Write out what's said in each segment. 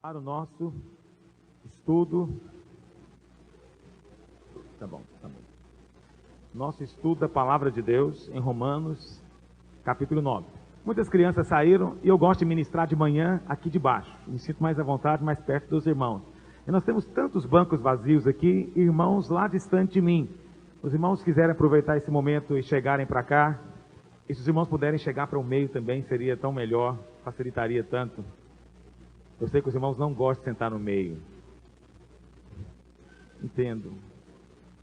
Para o nosso estudo, tá bom. Nosso estudo da Palavra de Deus em Romanos, capítulo 9. Muitas crianças saíram e eu gosto de ministrar de manhã aqui de baixo. Me sinto mais à vontade, mais perto dos irmãos. E nós temos tantos bancos vazios aqui, irmãos lá distante de mim. Os irmãos quiserem aproveitar esse momento e chegarem para cá, e se os irmãos puderem chegar para o meio também, seria tão melhor, facilitaria tanto. Eu sei que os irmãos não gostam de sentar no meio. Entendo.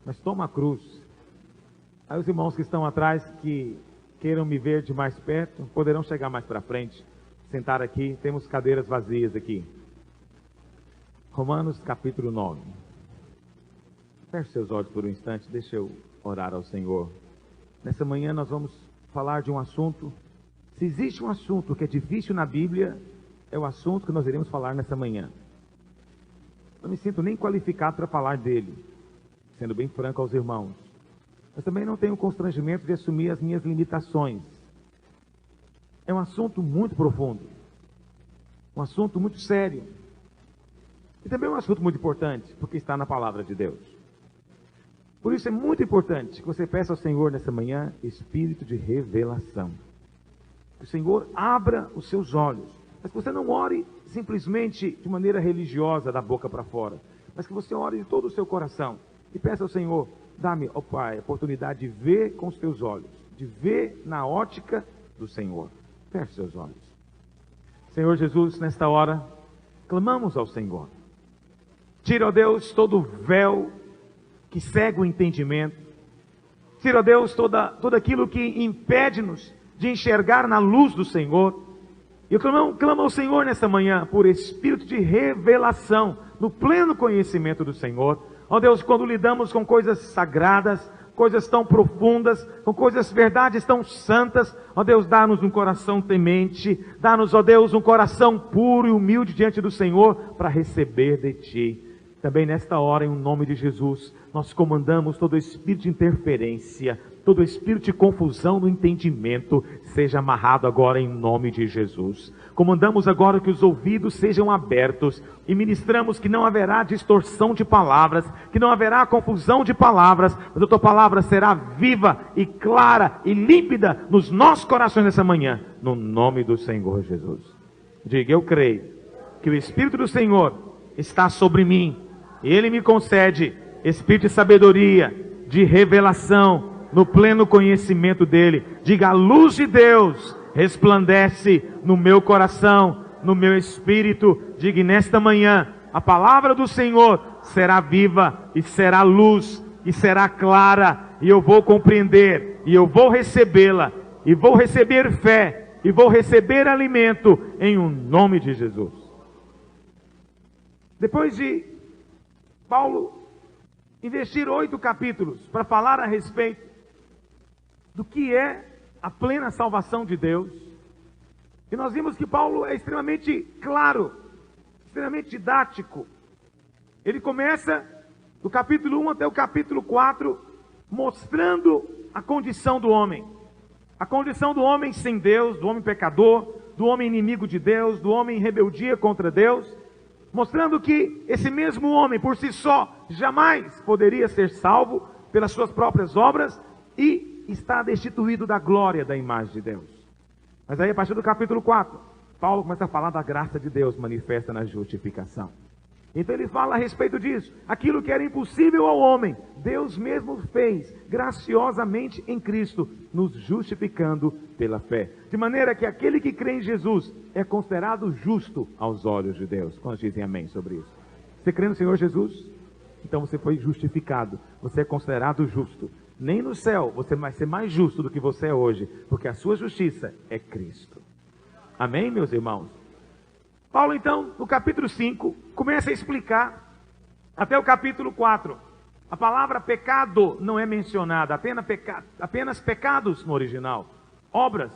Mas toma a cruz. Aí os irmãos que estão atrás, que queiram me ver de mais perto, poderão chegar mais para frente, sentar aqui. Temos cadeiras vazias aqui. Romanos capítulo 9. Feche seus olhos por um instante, deixa eu orar ao Senhor. Nessa manhã nós vamos falar de um assunto. Se existe um assunto que é difícil na Bíblia, é o assunto que nós iremos falar nessa manhã. Não me sinto nem qualificado para falar dele, sendo bem franco aos irmãos. Mas também não tenho constrangimento de assumir as minhas limitações. É um assunto muito profundo. Um assunto muito sério. E também é um assunto muito importante, porque está na palavra de Deus. Por isso é muito importante que você peça ao Senhor nessa manhã espírito de revelação. Que o Senhor abra os seus olhos. Mas que você não ore simplesmente de maneira religiosa, da boca para fora. Mas que você ore de todo o seu coração. E peça ao Senhor, dá-me, ó Pai, a oportunidade de ver com os teus olhos. De ver na ótica do Senhor. Feche seus olhos. Senhor Jesus, nesta hora, clamamos ao Senhor. Tira, ó Deus, todo o véu que cega o entendimento. Tira, ó Deus, todo aquilo que impede-nos de enxergar na luz do Senhor. Eu clamo ao Senhor nesta manhã por espírito de revelação, no pleno conhecimento do Senhor. Ó Deus, quando lidamos com coisas sagradas, coisas tão profundas, com verdades tão santas, ó Deus, dá-nos um coração temente, dá-nos, ó Deus, um coração puro e humilde diante do Senhor para receber de Ti. Também nesta hora, em nome de Jesus, nós comandamos todo espírito de interferência, todo espírito de confusão no entendimento, seja amarrado agora em nome de Jesus. Comandamos agora que os ouvidos sejam abertos e ministramos que não haverá distorção de palavras, que não haverá confusão de palavras, mas a Tua palavra será viva e clara e límpida nos nossos corações nessa manhã, no nome do Senhor Jesus. Diga, eu creio que o Espírito do Senhor está sobre mim. Ele me concede espírito de sabedoria, de revelação, no pleno conhecimento dele. Diga, a luz de Deus resplandece no meu coração, no meu espírito. Diga, nesta manhã, a palavra do Senhor será viva e será luz e será clara. E eu vou compreender, e eu vou recebê-la, e vou receber fé, e vou receber alimento em o nome de Jesus. Depois de Paulo investir 8 capítulos para falar a respeito do que é a plena salvação de Deus, e nós vimos que Paulo é extremamente claro, extremamente didático. Ele começa do capítulo 1 até o capítulo 4, mostrando a condição do homem. A condição do homem sem Deus, do homem pecador, do homem inimigo de Deus, do homem em rebeldia contra Deus, mostrando que esse mesmo homem por si só jamais poderia ser salvo pelas suas próprias obras e está destituído da glória da imagem de Deus. Mas aí a partir do capítulo 4, Paulo começa a falar da graça de Deus manifesta na justificação. Então ele fala a respeito disso. Aquilo que era impossível ao homem, Deus mesmo fez graciosamente em Cristo, nos justificando pela fé. De maneira que aquele que crê em Jesus é considerado justo aos olhos de Deus. Quantos dizem amém sobre isso? Você crê no Senhor Jesus? Então você foi justificado. Você é considerado justo. Nem no céu você vai ser mais justo do que você é hoje, porque a sua justiça é Cristo. Amém, meus irmãos? Paulo, então, no capítulo 5, começa a explicar até o capítulo 4. A palavra pecado não é mencionada, apenas pecados no original, obras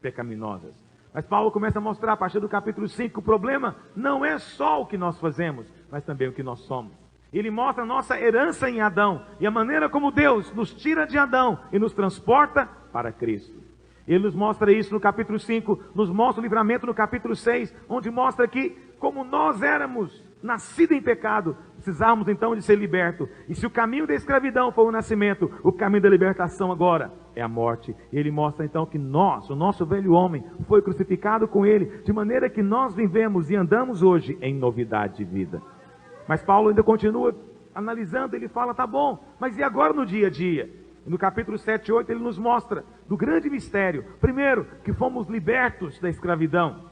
pecaminosas. Mas Paulo começa a mostrar a partir do capítulo 5 que o problema não é só o que nós fazemos, mas também o que nós somos. Ele mostra a nossa herança em Adão e a maneira como Deus nos tira de Adão e nos transporta para Cristo. Ele nos mostra isso no capítulo 5, nos mostra o livramento no capítulo 6, onde mostra que como nós éramos nascidos em pecado, precisamos então de ser libertos. E se o caminho da escravidão foi o nascimento, o caminho da libertação agora é a morte. E ele mostra então que nós, o nosso velho homem, foi crucificado com ele, de maneira que nós vivemos e andamos hoje em novidade de vida. Mas Paulo ainda continua analisando, ele fala, tá bom, mas e agora no dia a dia? No capítulo 7 e 8 ele nos mostra do grande mistério. Primeiro, que fomos libertos da escravidão,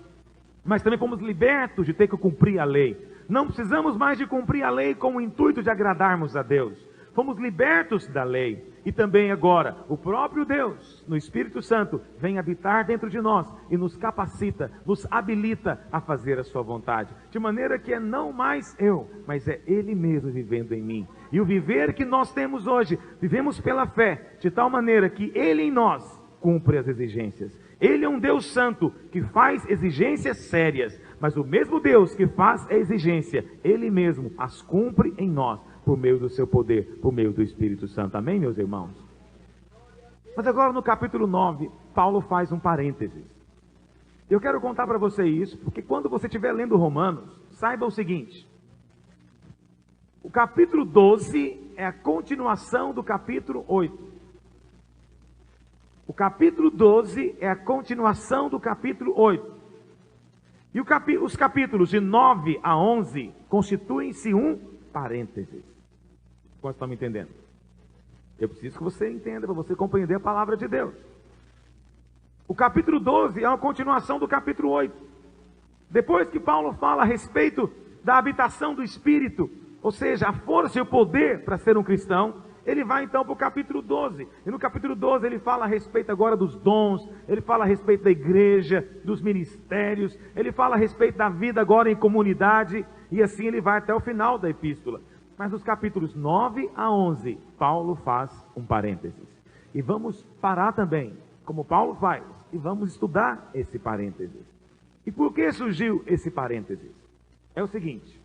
mas também fomos libertos de ter que cumprir a lei. Não precisamos mais de cumprir a lei com o intuito de agradarmos a Deus. Fomos libertos da lei. E também agora, o próprio Deus, no Espírito Santo, vem habitar dentro de nós e nos capacita, nos habilita a fazer a sua vontade. De maneira que é não mais eu, mas é Ele mesmo vivendo em mim. E o viver que nós temos hoje, vivemos pela fé, de tal maneira que Ele em nós cumpre as exigências. Ele é um Deus santo que faz exigências sérias, mas o mesmo Deus que faz a exigência, Ele mesmo as cumpre em nós, por meio do seu poder, por meio do Espírito Santo. Amém, meus irmãos? Mas agora no capítulo 9, Paulo faz um parênteses. Eu quero contar para você isso, porque quando você estiver lendo Romanos, saiba o seguinte: o capítulo 12 é a continuação do capítulo 8. O capítulo 12 é a continuação do capítulo 8. E os capítulos de 9 a 11 constituem-se um parênteses. Quantos estão me entendendo? Eu preciso que você entenda, para você compreender a palavra de Deus. O capítulo 12 é uma continuação do capítulo 8. Depois que Paulo fala a respeito da habitação do Espírito, ou seja, a força e o poder para ser um cristão, ele vai então para o capítulo 12. E no capítulo 12 ele fala a respeito agora dos dons, ele fala a respeito da igreja, dos ministérios, ele fala a respeito da vida agora em comunidade, e assim ele vai até o final da epístola. Mas nos capítulos 9 a 11, Paulo faz um parênteses. E vamos parar também, como Paulo faz, e vamos estudar esse parênteses. E por que surgiu esse parênteses? É o seguinte: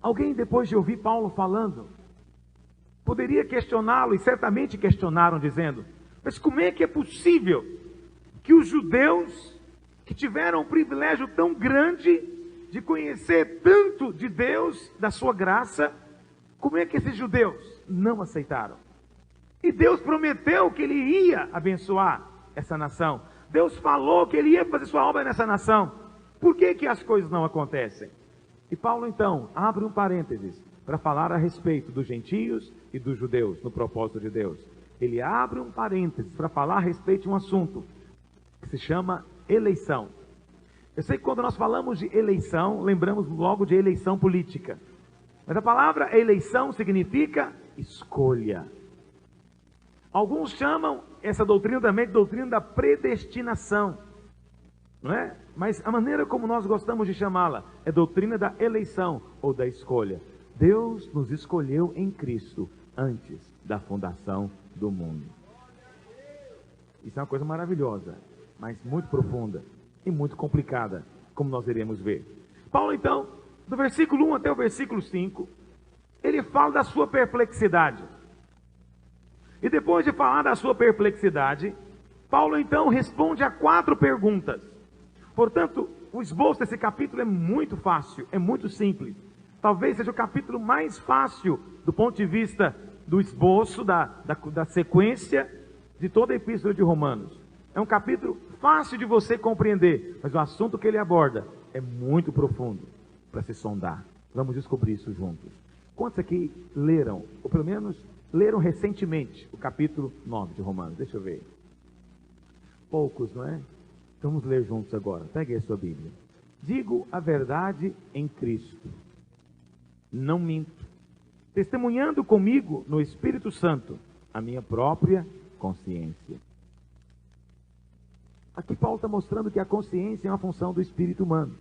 alguém, depois de ouvir Paulo falando, poderia questioná-lo, e certamente questionaram, dizendo: mas como é que é possível que os judeus, que tiveram um privilégio tão grande de conhecer tanto de Deus, da sua graça, como é que esses judeus não aceitaram? E Deus prometeu que Ele ia abençoar essa nação. Deus falou que Ele ia fazer sua obra nessa nação. Por que que as coisas não acontecem? E Paulo então abre um parênteses para falar a respeito dos gentios e dos judeus, no propósito de Deus. Ele abre um parênteses para falar a respeito de um assunto que se chama eleição. Eu sei que quando nós falamos de eleição, lembramos logo de eleição política. Mas a palavra eleição significa escolha. Alguns chamam essa doutrina também de doutrina da predestinação, não é? Mas a maneira como nós gostamos de chamá-la é doutrina da eleição ou da escolha. Deus nos escolheu em Cristo antes da fundação do mundo. Isso é uma coisa maravilhosa, mas muito profunda e muito complicada, como nós iremos ver. Paulo então, do versículo 1 até o versículo 5, ele fala da sua perplexidade. E depois de falar da sua perplexidade, Paulo então responde a 4 perguntas. Portanto, o esboço desse capítulo é muito fácil, é muito simples. Talvez seja o capítulo mais fácil do ponto de vista do esboço, da sequência de toda a epístola de Romanos. É um capítulo fácil de você compreender, mas o assunto que ele aborda é muito profundo para se sondar. Vamos descobrir isso juntos. Quantos aqui leram, ou pelo menos leram recentemente, o capítulo 9 de Romanos? Deixa eu ver. Poucos, não é? Vamos ler juntos agora. Pegue a sua Bíblia. Digo a verdade em Cristo. Não minto. Testemunhando comigo no Espírito Santo a minha própria consciência. Aqui Paulo está mostrando que a consciência é uma função do Espírito humano.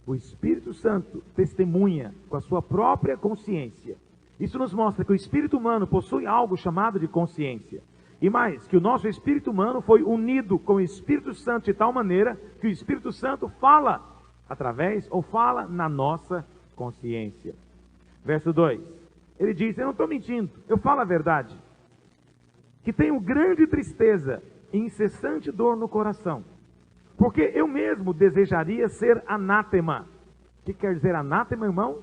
O Espírito Santo testemunha com a sua própria consciência. Isso nos mostra que o Espírito humano possui algo chamado de consciência. E mais, que o nosso Espírito humano foi unido com o Espírito Santo de tal maneira que o Espírito Santo fala através ou fala na nossa consciência. Verso 2, ele diz: eu não estou mentindo, eu falo a verdade, que tenho grande tristeza e incessante dor no coração, Porque eu mesmo desejaria ser anátema. O que quer dizer anátema, irmãos?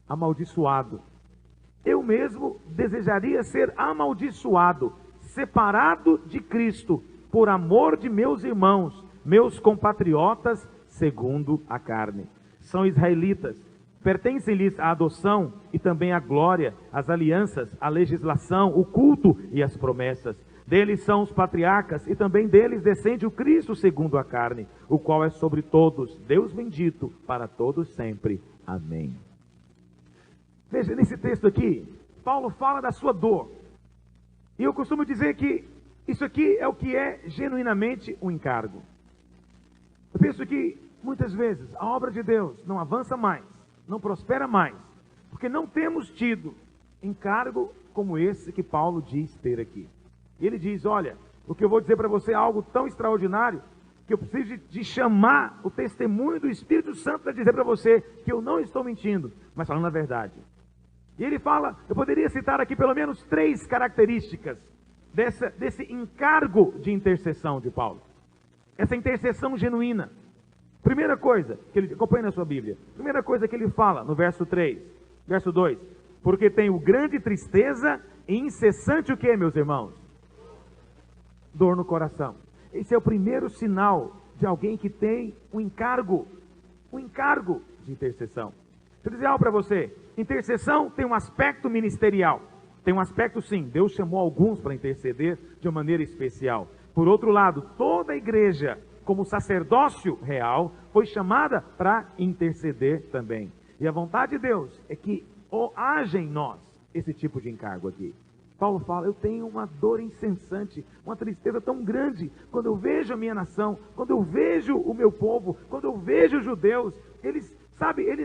Amaldiçoado. Eu mesmo desejaria ser amaldiçoado, separado de Cristo, por amor de meus irmãos, meus compatriotas, segundo a carne. São israelitas, pertencem-lhes a adoção e também a glória, as alianças, a legislação, o culto e as promessas. Deles são os patriarcas e também deles descende o Cristo segundo a carne, o qual é sobre todos, Deus bendito para todos sempre. Amém. Veja, nesse texto aqui, Paulo fala da sua dor. E eu costumo dizer que isso aqui é o que é genuinamente um encargo. Eu penso que, muitas vezes, a obra de Deus não avança mais, não prospera mais, porque não temos tido encargo como esse que Paulo diz ter aqui. Ele diz, olha, o que eu vou dizer para você é algo tão extraordinário, que eu preciso de chamar o testemunho do Espírito Santo para dizer para você que eu não estou mentindo, mas falando a verdade. E ele fala, eu poderia citar aqui pelo menos 3 características desse encargo de intercessão de Paulo. Essa intercessão genuína. Primeira coisa, que ele acompanha na sua Bíblia. Primeira coisa que ele fala no verso 3, verso 2. Porque tenho grande tristeza e incessante o que, meus irmãos? Dor no coração. Esse é o primeiro sinal de alguém que tem um encargo de intercessão. Deixa eu dizer algo para você. Intercessão tem um aspecto ministerial. Tem um aspecto sim, Deus chamou alguns para interceder de uma maneira especial. Por outro lado, toda a igreja, como sacerdócio real, foi chamada para interceder também. E a vontade de Deus é que haja em nós esse tipo de encargo aqui. Paulo fala, eu tenho uma dor incessante, uma tristeza tão grande, quando eu vejo a minha nação, quando eu vejo o meu povo, quando eu vejo os judeus, eles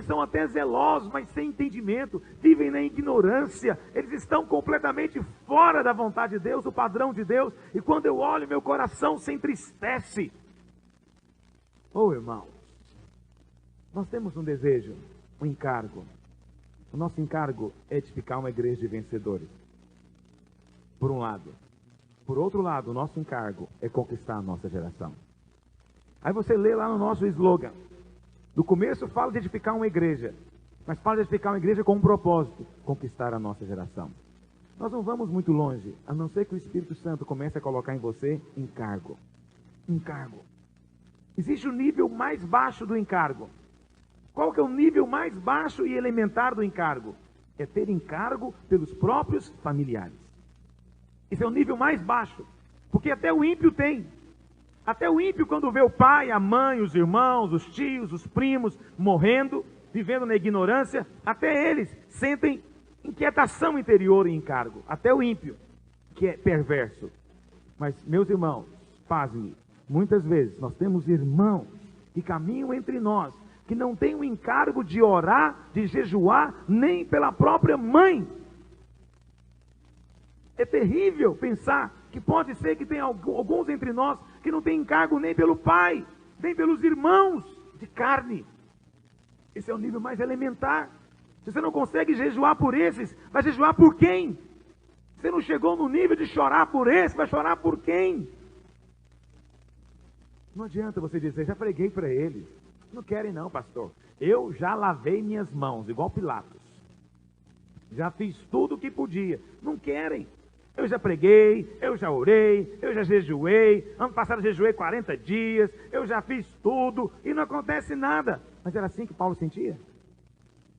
são até zelosos, mas sem entendimento, vivem na ignorância, eles estão completamente fora da vontade de Deus, do padrão de Deus, e quando eu olho, meu coração se entristece. Irmãos, nós temos um desejo, um encargo. O nosso encargo é edificar uma igreja de vencedores. Por um lado. Por outro lado, o nosso encargo é conquistar a nossa geração. Aí você lê lá no nosso slogan. No começo fala de edificar uma igreja, mas fala de edificar uma igreja com um propósito, conquistar a nossa geração. Nós não vamos muito longe, a não ser que o Espírito Santo comece a colocar em você encargo. Encargo. Existe o nível mais baixo do encargo. Qual que é o nível mais baixo e elementar do encargo? É ter encargo pelos próprios familiares. Esse é o nível mais baixo, porque até o ímpio tem. Até o ímpio, quando vê o pai, a mãe, os irmãos, os tios, os primos morrendo, vivendo na ignorância, até eles sentem inquietação interior e encargo. Até o ímpio, que é perverso. Mas, meus irmãos, pasme, muitas vezes nós temos irmãos que caminham entre nós, que não têm o encargo de orar, de jejuar, nem pela própria mãe. É terrível pensar que pode ser que tenha alguns entre nós que não tem encargo nem pelo pai, nem pelos irmãos de carne. Esse é o nível mais elementar. Se você não consegue jejuar por esses, vai jejuar por quem? Você não chegou no nível de chorar por esse, vai chorar por quem? Não adianta você dizer, já preguei para eles. Não querem não, pastor. Eu já lavei minhas mãos, igual Pilatos. Já fiz tudo o que podia. Não querem. Eu já preguei, eu já orei, eu já jejuei. Ano passado eu jejuei 40 dias. Eu já fiz tudo e não acontece nada. Mas era assim que Paulo sentia?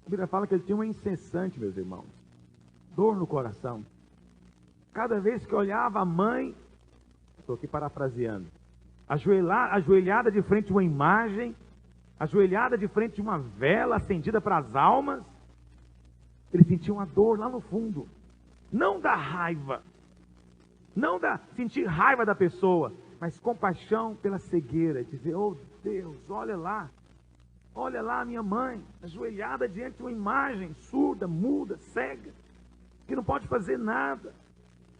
A Bíblia fala que ele tinha uma incessante, meus irmãos. Dor no coração. Cada vez que olhava a mãe, estou aqui parafraseando, ajoelhada de frente a uma imagem, ajoelhada de frente a uma vela acendida para as almas, ele sentia uma dor lá no fundo. Não da raiva, não da sentir raiva da pessoa, mas compaixão pela cegueira, dizer, oh Deus, olha lá a minha mãe, ajoelhada diante de uma imagem, surda, muda, cega, que não pode fazer nada.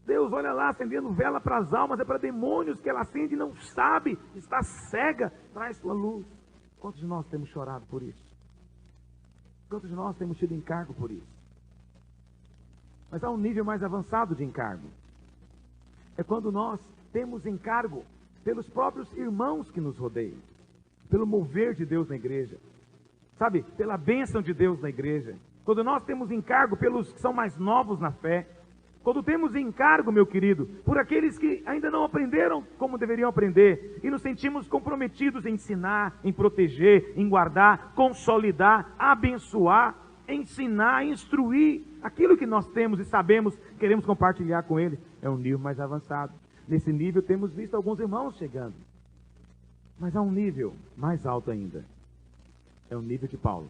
Deus, olha lá, acendendo vela para as almas, é para demônios que ela acende e não sabe, está cega, traz sua luz. Quantos de nós temos chorado por isso? Quantos de nós temos tido encargo por isso? Mas há um nível mais avançado de encargo. É quando nós temos encargo pelos próprios irmãos que nos rodeiam, pelo mover de Deus na igreja, sabe, pela bênção de Deus na igreja. Quando nós temos encargo pelos que são mais novos na fé, quando temos encargo, meu querido, por aqueles que ainda não aprenderam como deveriam aprender, e nos sentimos comprometidos em ensinar, em proteger, em guardar, consolidar, abençoar, ensinar, instruir, aquilo que nós temos e sabemos, queremos compartilhar com ele, é um nível mais avançado. Nesse nível temos visto alguns irmãos chegando, mas há um nível mais alto ainda, é o nível de Paulo,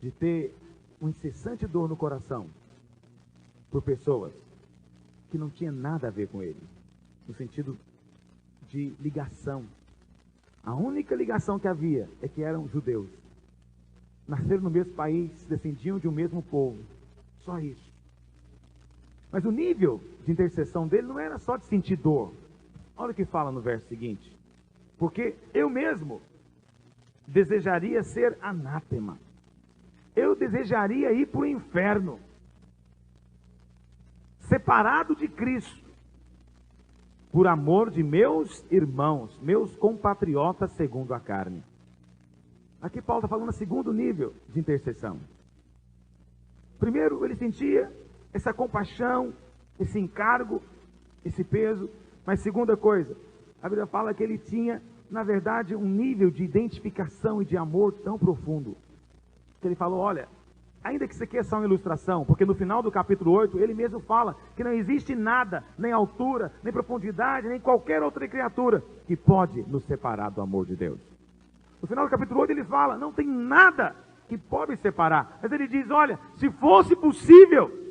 de ter uma incessante dor no coração, por pessoas que não tinham nada a ver com ele, no sentido de ligação. A única ligação que havia é que eram judeus, nasceram no mesmo país, descendiam de um mesmo povo, só isso. Mas o nível de intercessão dele não era só de sentir dor. Olha o que fala no verso seguinte: porque eu mesmo desejaria ser anátema, eu desejaria ir para o inferno, separado de Cristo, por amor de meus irmãos, meus compatriotas segundo a carne. Aqui Paulo está falando do segundo nível de intercessão. Primeiro, ele sentia essa compaixão, esse encargo, esse peso. Mas segunda coisa, a Bíblia fala que ele tinha, na verdade, um nível de identificação e de amor tão profundo, que ele falou, olha, ainda que isso aqui é só uma ilustração, porque no final do capítulo 8, ele mesmo fala que não existe nada, nem altura, nem profundidade, nem qualquer outra criatura que pode nos separar do amor de Deus. No final do capítulo 8 ele fala, não tem nada que pode separar. Mas ele diz, olha, se fosse possível.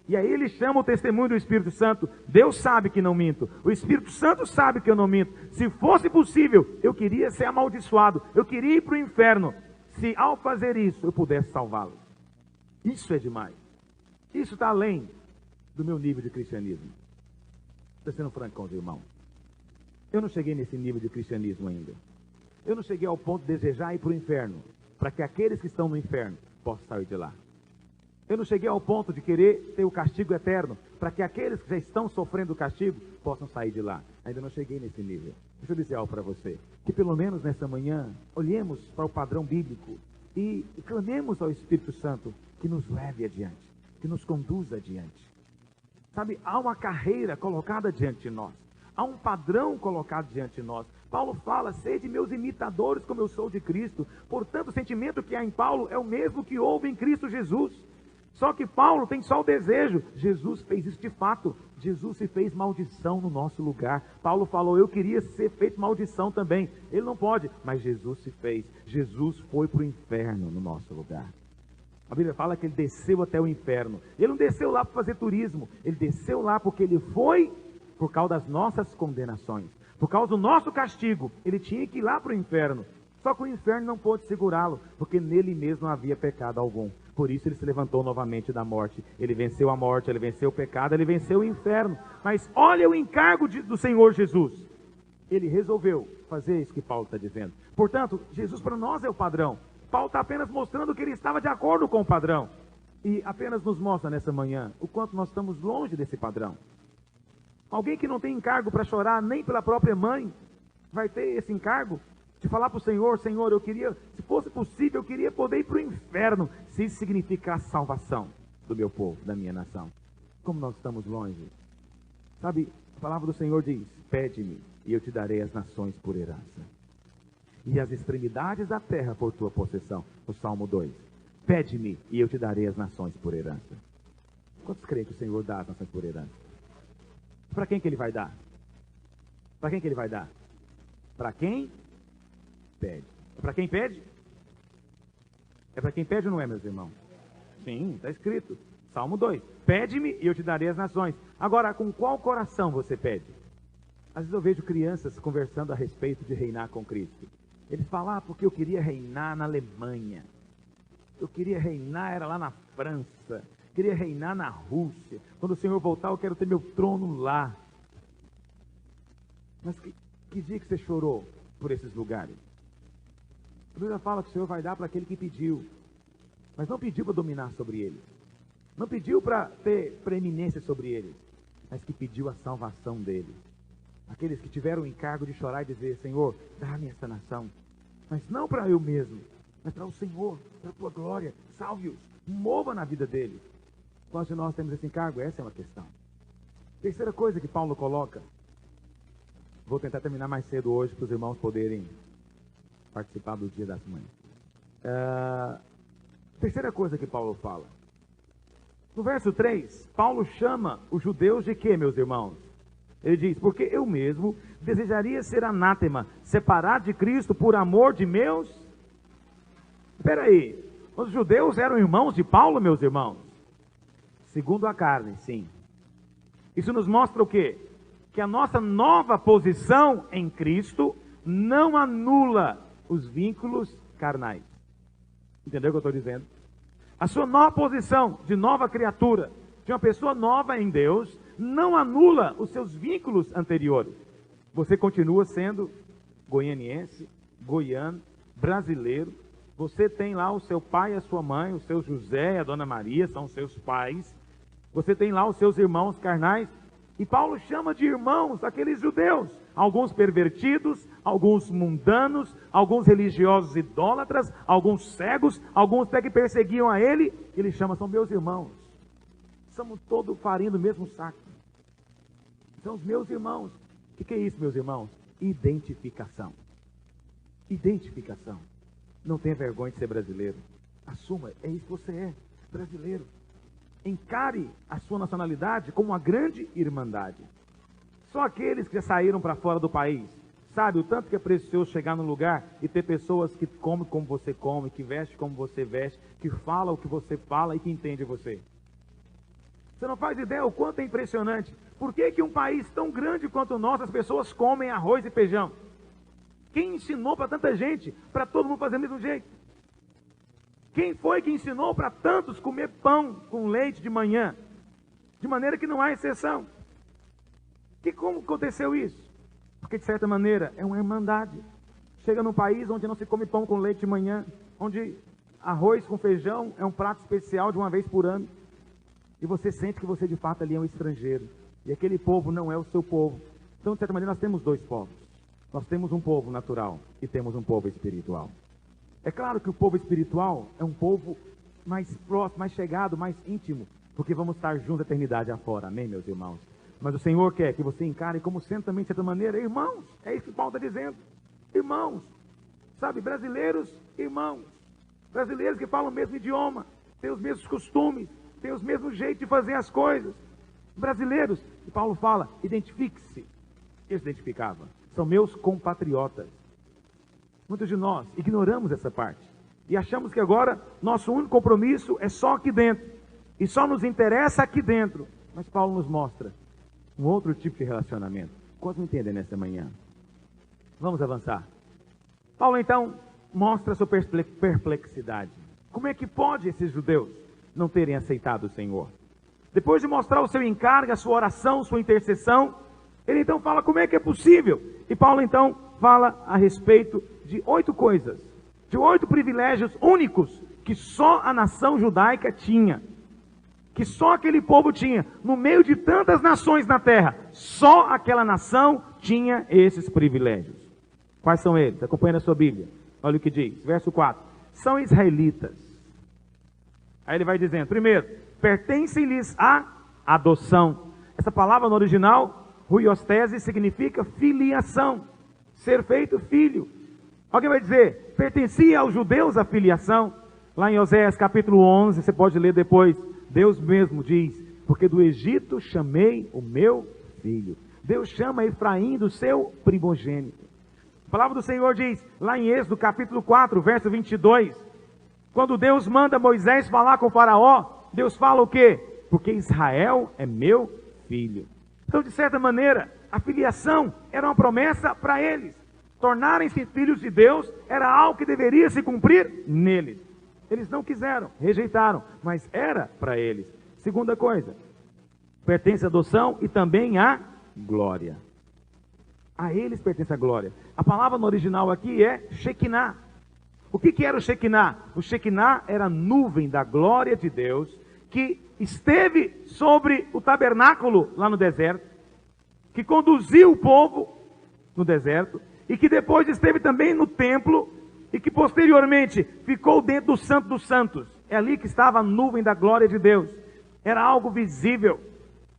E aí ele chama o testemunho do Espírito Santo. Deus sabe que não minto. O Espírito Santo sabe que eu não minto. Se fosse possível, eu queria ser amaldiçoado. Eu queria ir para o inferno. Se ao fazer isso, eu pudesse salvá-lo. Isso é demais. Isso está além do meu nível de cristianismo. Estou sendo franco com os irmãos. Eu não cheguei nesse nível de cristianismo ainda. Eu não cheguei ao ponto de desejar ir para o inferno, para que aqueles que estão no inferno possam sair de lá. Eu não cheguei ao ponto de querer ter o castigo eterno, para que aqueles que já estão sofrendo o castigo possam sair de lá. Ainda não cheguei nesse nível. Deixa eu dizer algo para você, que pelo menos nessa manhã, olhemos para o padrão bíblico e clamemos ao Espírito Santo que nos leve adiante, que nos conduza adiante. Sabe, há uma carreira colocada diante de nós, há um padrão colocado diante de nós. Paulo fala, sede meus imitadores como eu sou de Cristo. Portanto, o sentimento que há em Paulo é o mesmo que houve em Cristo Jesus. Só que Paulo tem só o desejo. Jesus fez isso de fato. Jesus se fez maldição no nosso lugar. Paulo falou, eu queria ser feito maldição também. Ele não pode, mas Jesus se fez. Jesus foi para o inferno no nosso lugar. A Bíblia fala que ele desceu até o inferno. Ele não desceu lá para fazer turismo. Ele desceu lá porque ele foi por causa das nossas condenações. Por causa do nosso castigo. Ele tinha que ir lá para o inferno. Só que o inferno não pôde segurá-lo, porque nele mesmo não havia pecado algum. Por isso ele se levantou novamente da morte. Ele venceu a morte, ele venceu o pecado, ele venceu o inferno. Mas olha o encargo do Senhor Jesus. Ele resolveu fazer isso que Paulo está dizendo. Portanto, Jesus para nós é o padrão. Paulo está apenas mostrando que ele estava de acordo com o padrão. E apenas nos mostra nessa manhã o quanto nós estamos longe desse padrão. Alguém que não tem encargo para chorar nem pela própria mãe, vai ter esse encargo de falar para o Senhor, Senhor, eu queria, se fosse possível, eu queria poder ir para o inferno, se isso significar a salvação do meu povo, da minha nação. Como nós estamos longe. Sabe, a palavra do Senhor diz, pede-me e eu te darei as nações por herança. E as extremidades da terra por tua possessão. O Salmo 2. Pede-me e eu te darei as nações por herança. Quantos creem que o Senhor dá as nações por herança? Para quem que ele vai dar? Para quem que ele vai dar? Para quem pede. É para quem pede? É para quem pede ou não é, meus irmãos? Sim, está escrito. Salmo 2. Pede-me e eu te darei as nações. Agora, com qual coração você pede? Às vezes eu vejo crianças conversando a respeito de reinar com Cristo. Eles falam, porque eu queria reinar na Alemanha. Eu queria reinar, era lá na França. Queria reinar na Rússia. Quando o Senhor voltar, eu quero ter meu trono lá. Mas que dia que você chorou por esses lugares? A Bíblia fala que o Senhor vai dar para aquele que pediu. Mas não pediu para dominar sobre ele. Não pediu para ter preeminência sobre ele. Mas que pediu a salvação dele. Aqueles que tiveram o encargo de chorar e dizer: Senhor, dá-me esta nação. Mas não para eu mesmo, mas para o Senhor, para a tua glória. Salve-os, mova na vida deles. Quantos de nós temos esse encargo? Essa é uma questão. Terceira coisa que Paulo coloca. Vou tentar terminar mais cedo hoje para os irmãos poderem participar do Dia das Mães. Terceira coisa que Paulo fala. No verso 3, Paulo chama os judeus de quê, meus irmãos? Ele diz: porque eu mesmo desejaria ser anátema, separado de Cristo por amor de meus... Espera aí, os judeus eram irmãos de Paulo, meus irmãos? Segundo a carne, sim. Isso nos mostra o quê? Que a nossa nova posição em Cristo não anula os vínculos carnais. Entendeu o que eu estou dizendo? A sua nova posição de nova criatura, de uma pessoa nova em Deus, não anula os seus vínculos anteriores. Você continua sendo goianiense, goiano, brasileiro. Você tem lá o seu pai e a sua mãe, o seu José e a dona Maria, são seus pais. Você tem lá os seus irmãos carnais. E Paulo chama de irmãos aqueles judeus, alguns pervertidos, alguns mundanos, alguns religiosos idólatras, alguns cegos, alguns até que perseguiam a ele. Ele chama, são meus irmãos. Somos todos farinha do mesmo saco. São os meus irmãos. O que é isso, meus irmãos? Identificação. Identificação. Não tenha vergonha de ser brasileiro. Assuma, é isso que você é, brasileiro. Encare a sua nacionalidade como uma grande irmandade. Só aqueles que já saíram para fora do país, sabe o tanto que é precioso chegar num lugar e ter pessoas que comem como você come, que vestem como você veste, que falam o que você fala e que entendem você. Você não faz ideia o quanto é impressionante. Por que que um país tão grande quanto o nosso, as pessoas comem arroz e feijão? Quem ensinou para tanta gente, para todo mundo fazer do mesmo jeito? Quem foi que ensinou para tantos comer pão com leite de manhã? De maneira que não há exceção. E como aconteceu isso? Porque, de certa maneira, é uma irmandade. Chega num país onde não se come pão com leite de manhã, onde arroz com feijão é um prato especial de uma vez por ano, e você sente que você, de fato, ali é um estrangeiro. E aquele povo não é o seu povo. Então, de certa maneira, nós temos dois povos. Nós temos um povo natural e temos um povo espiritual. É claro que o povo espiritual é um povo mais próximo, mais chegado, mais íntimo, porque vamos estar juntos a eternidade afora, amém, meus irmãos? Mas o Senhor quer que você encare como sendo também, de certa maneira, irmãos. É isso que Paulo está dizendo. Irmãos. Sabe, brasileiros, irmãos. Brasileiros que falam o mesmo idioma, têm os mesmos costumes, têm os mesmos jeitos de fazer as coisas. Brasileiros, e Paulo fala, identifique-se. Ele se identificava. São meus compatriotas. Muitos de nós ignoramos essa parte e achamos que agora nosso único compromisso é só aqui dentro e só nos interessa aqui dentro. Mas Paulo nos mostra um outro tipo de relacionamento. Quantos me entendem nessa manhã? Vamos avançar. Paulo então mostra a sua perplexidade. Como é que pode esses judeus não terem aceitado o Senhor? Depois de mostrar o seu encargo, a sua oração, sua intercessão, ele então fala como é que é possível. E Paulo então fala a respeito de 8 coisas, de 8 privilégios únicos que só a nação judaica tinha, que só aquele povo tinha, no meio de tantas nações na terra, só aquela nação tinha esses privilégios. Quais são eles? Acompanhe na sua Bíblia, olha o que diz, verso 4, são israelitas. Aí ele vai dizendo, primeiro, pertencem-lhes à adoção. Essa palavra no original, huiostese, significa filiação, ser feito filho. Alguém vai dizer, pertencia aos judeus a filiação? Lá em Oséias capítulo 11, você pode ler depois, Deus mesmo diz, porque do Egito chamei o meu filho. Deus chama Efraim do seu primogênito. A palavra do Senhor diz, lá em Êxodo capítulo 4, verso 22, quando Deus manda Moisés falar com o faraó, Deus fala o quê? Porque Israel é meu filho. Então, de certa maneira, a filiação era uma promessa para eles. Tornarem-se filhos de Deus era algo que deveria se cumprir neles. Eles não quiseram, rejeitaram, mas era para eles. Segunda coisa, pertence à adoção e também à glória. A eles pertence a glória. A palavra no original aqui é Shekinah. O que era o Shekinah? O Shekinah era a nuvem da glória de Deus que esteve sobre o tabernáculo lá no deserto. que conduziu o povo no deserto, e que depois esteve também no templo, e que posteriormente ficou dentro do Santo dos Santos. É ali que estava a nuvem da glória de Deus. Era algo visível,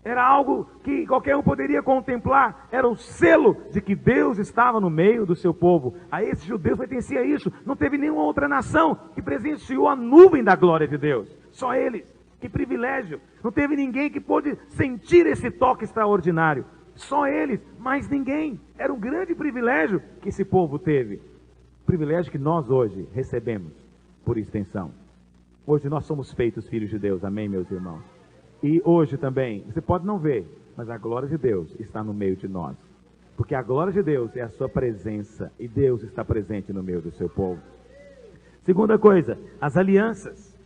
era algo que qualquer um poderia contemplar, era o selo de que Deus estava no meio do seu povo. A esses judeus pertencia isso, não teve nenhuma outra nação que presenciou a nuvem da glória de Deus, só eles. Que privilégio, não teve ninguém que pôde sentir esse toque extraordinário, só eles, mais ninguém. Era um grande privilégio que esse povo teve, privilégio que nós hoje recebemos por extensão. Hoje nós somos feitos filhos de Deus, amém, meus irmãos? E hoje também, você pode não ver, mas a glória de Deus está no meio de nós. Porque a glória de Deus é a sua presença, e Deus está presente no meio do seu povo. Segunda coisa, as alianças.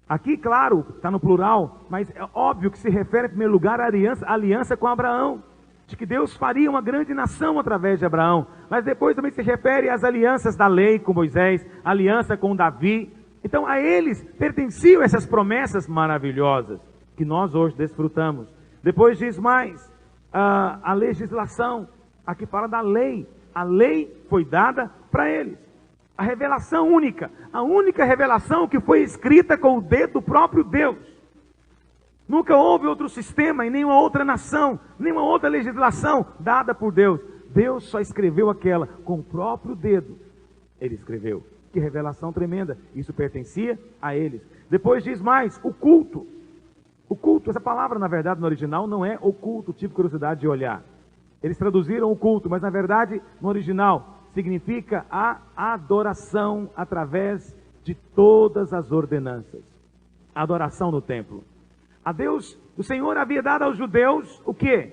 Aqui, claro, está no plural, mas é óbvio que se refere em primeiro lugar à aliança com Abraão. De que Deus faria uma grande nação através de Abraão. Mas depois também se refere às alianças da lei com Moisés, aliança com Davi. Então a eles pertenciam essas promessas maravilhosas que nós hoje desfrutamos. Depois diz mais, a legislação, aqui fala da lei. A lei foi dada para eles. A revelação única, a única revelação que foi escrita com o dedo do próprio Deus. Nunca houve outro sistema em nenhuma outra nação, nenhuma outra legislação dada por Deus. Deus só escreveu aquela com o próprio dedo. Ele escreveu. Que revelação tremenda. Isso pertencia a eles. Depois diz mais, o culto. O culto, essa palavra na verdade no original não é oculto, tive curiosidade de olhar. Eles traduziram o culto, mas na verdade no original significa a adoração através de todas as ordenanças. A adoração no templo. A Deus, o Senhor havia dado aos judeus o quê?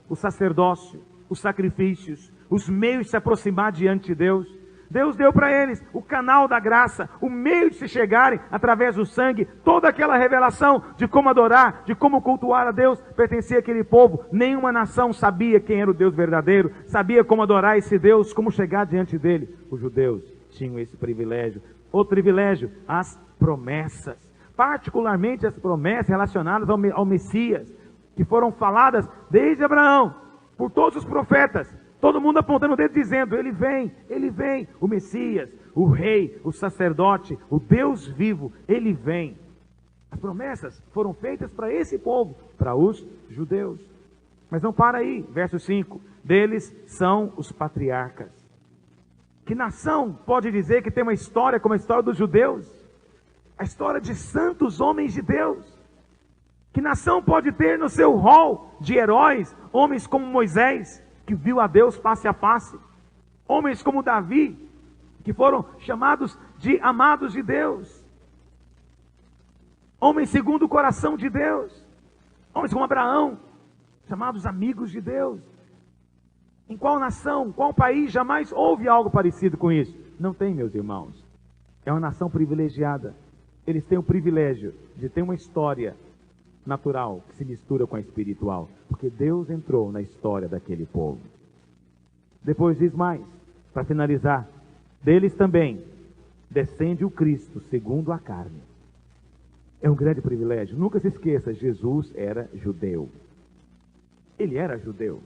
O sacerdócio, os sacrifícios, os meios de se aproximar diante de Deus. Deus deu para eles o canal da graça, o meio de se chegarem através do sangue, toda aquela revelação de como adorar, de como cultuar a Deus, pertencia àquele povo. Nenhuma nação sabia quem era o Deus verdadeiro, sabia como adorar esse Deus, como chegar diante dele. Os judeus tinham esse privilégio. Outro privilégio, as promessas, particularmente as promessas relacionadas ao Messias, que foram faladas desde Abraão, por todos os profetas. Todo mundo apontando o dedo dizendo, ele vem, o Messias, o rei, o sacerdote, o Deus vivo, ele vem. As promessas foram feitas para esse povo, para os judeus. Mas não para aí, verso 5, deles são os patriarcas. Que nação pode dizer que tem uma história como a história dos judeus? A história de santos homens de Deus. Que nação pode ter no seu rol de heróis, homens como Moisés, que viu a Deus face a face, homens como Davi, que foram chamados de amados de Deus, homens segundo o coração de Deus, homens como Abraão, chamados amigos de Deus. Em qual nação, qual país jamais houve algo parecido com isso? Não tem, meus irmãos. É uma nação privilegiada. Eles têm o privilégio de ter uma história natural que se mistura com a espiritual, porque Deus entrou na história daquele povo. Depois diz mais, para finalizar, deles também descende o Cristo segundo a carne. É um grande privilégio. Nunca se esqueça, Jesus era judeu. Ele era judeu.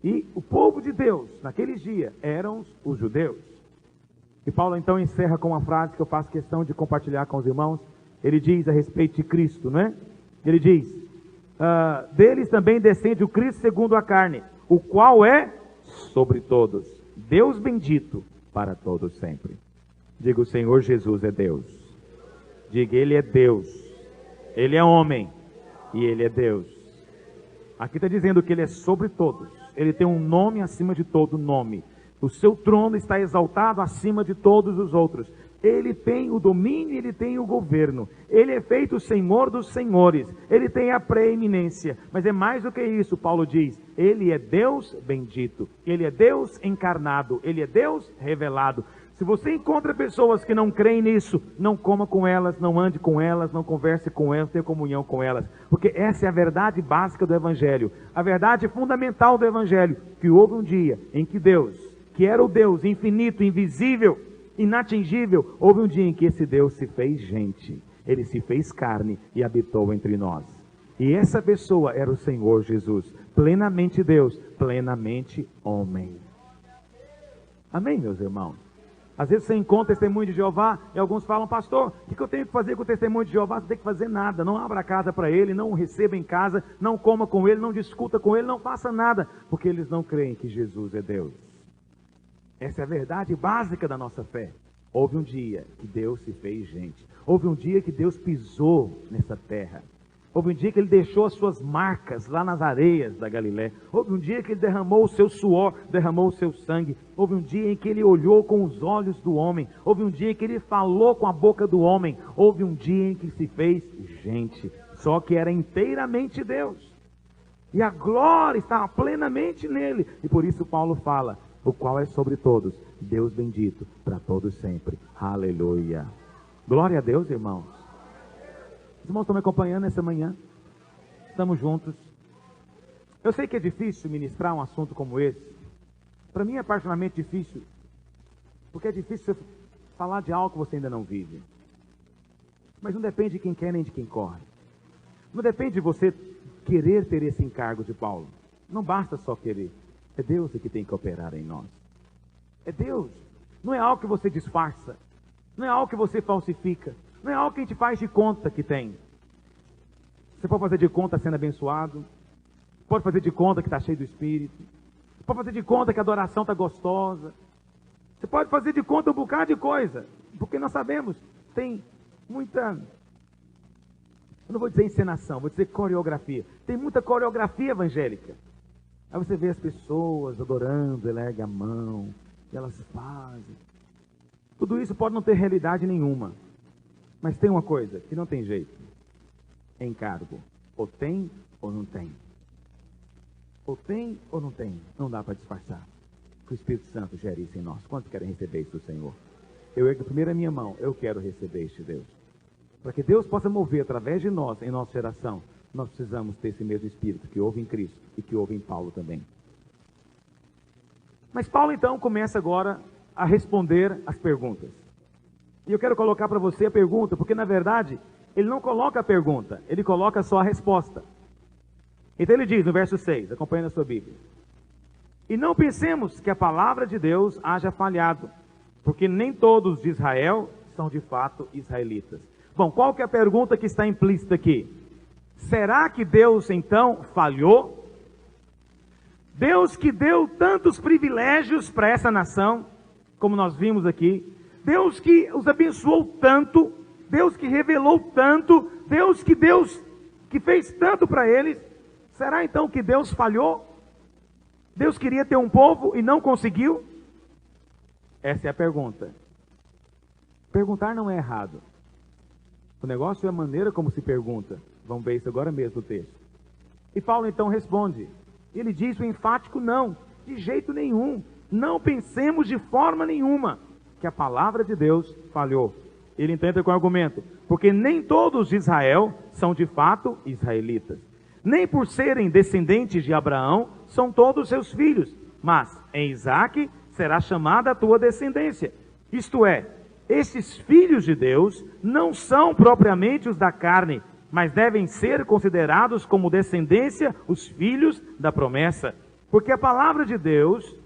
E o povo de Deus, naqueles dias, eram os judeus. E Paulo então encerra com uma frase que eu faço questão de compartilhar com os irmãos. Ele diz a respeito de Cristo, não é? Ele diz, deles também descende o Cristo segundo a carne, o qual é sobre todos, Deus bendito para todos sempre. Diga, o Senhor Jesus é Deus. Diga, Ele é Deus. Ele é homem e Ele é Deus. Aqui está dizendo que Ele é sobre todos. Ele tem um nome acima de todo nome. O seu trono está exaltado acima de todos os outros. Ele tem o domínio, Ele tem o governo. Ele é feito o Senhor dos senhores. Ele tem a preeminência. Mas é mais do que isso, Paulo diz. Ele é Deus bendito. Ele é Deus encarnado. Ele é Deus revelado. Se você encontra pessoas que não creem nisso, não coma com elas, não ande com elas, não converse com elas, tenha comunhão com elas. Porque essa é a verdade básica do Evangelho. A verdade fundamental do Evangelho. Que houve um dia em que Deus, que era o Deus infinito, invisível, inatingível, houve um dia em que esse Deus se fez gente. Ele se fez carne e habitou entre nós. E essa pessoa era o Senhor Jesus. plenamente Deus, plenamente homem. Amém, meus irmãos? Às vezes você encontra testemunho de Jeová e alguns falam, pastor, o que eu tenho que fazer com o testemunho de Jeová? Você não tem que fazer nada, não abra a casa para ele, não o receba em casa, não coma com ele, não discuta com ele, não faça nada, porque eles não creem que Jesus é Deus. Essa é a verdade básica da nossa fé. Houve um dia que Deus se fez gente, houve um dia que Deus pisou nessa terra. Houve um dia que ele deixou as suas marcas lá nas areias da Galiléia. Houve um dia que ele derramou o seu suor, derramou o seu sangue. Houve um dia em que ele olhou com os olhos do homem. Houve um dia em que ele falou com a boca do homem. Houve um dia em que se fez gente, só que era inteiramente Deus. E a glória estava plenamente nele. E por isso Paulo fala, o qual é sobre todos, Deus bendito para todos sempre. Aleluia. Glória a Deus, irmãos. Os irmãos estão me acompanhando nessa manhã? Estamos juntos. Eu sei que é difícil ministrar um assunto como esse. Para mim é particularmente difícil, porque é difícil você falar de algo que você ainda não vive. Mas não depende de quem quer nem de quem corre. Não depende de você querer ter esse encargo de Paulo. Não basta só querer. É Deus que tem que operar em nós. É Deus. Não é algo que você disfarça. Não é algo que você falsifica. Não é algo que a gente faz de conta que tem. Você pode fazer de conta sendo abençoado. Pode fazer de conta que está cheio do Espírito. Pode fazer de conta que a adoração está gostosa. Você pode fazer de conta um bocado de coisa. Porque nós sabemos, tem muita... Eu não vou dizer encenação, vou dizer coreografia. Tem muita coreografia evangélica. Aí você vê as pessoas adorando, ergue a mão, e elas fazem. Tudo isso pode não ter realidade nenhuma. Mas tem uma coisa que não tem jeito. É encargo. Ou tem ou não tem. Ou tem ou não tem. Não dá para disfarçar. Que o Espírito Santo gere isso em nós. Quantos querem receber isso do Senhor? Eu ergo primeiro a minha mão. Eu quero receber este Deus. Para que Deus possa mover através de nós, em nossa geração, nós precisamos ter esse mesmo Espírito que houve em Cristo e que houve em Paulo também. Mas Paulo então começa agora a responder as perguntas. E eu quero colocar para você a pergunta, porque na verdade, ele não coloca a pergunta, ele coloca só a resposta. Então ele diz no verso 6, acompanhando a sua Bíblia. E não pensemos que a palavra de Deus haja falhado, porque nem todos de Israel são de fato israelitas. Bom, qual que é a pergunta que está implícita aqui? Será que Deus então falhou? Deus que deu tantos privilégios para essa nação, como nós vimos aqui, Deus que os abençoou tanto, Deus que revelou tanto, Deus que fez tanto para eles, será então que Deus falhou? Deus queria ter um povo e não conseguiu? Essa é a pergunta. Perguntar não é errado. O negócio é a maneira como se pergunta. Vamos ver isso agora mesmo no texto. E Paulo então responde. Ele diz o enfático não, de jeito nenhum. Não pensemos de forma nenhuma que a palavra de Deus falhou. Ele entra com o argumento, porque nem todos de Israel são de fato israelitas. Nem por serem descendentes de Abraão, são todos seus filhos. Mas em Isaque será chamada a tua descendência. Isto é, estes filhos de Deus não são propriamente os da carne, mas devem ser considerados como descendência os filhos da promessa. Porque a palavra de Deus,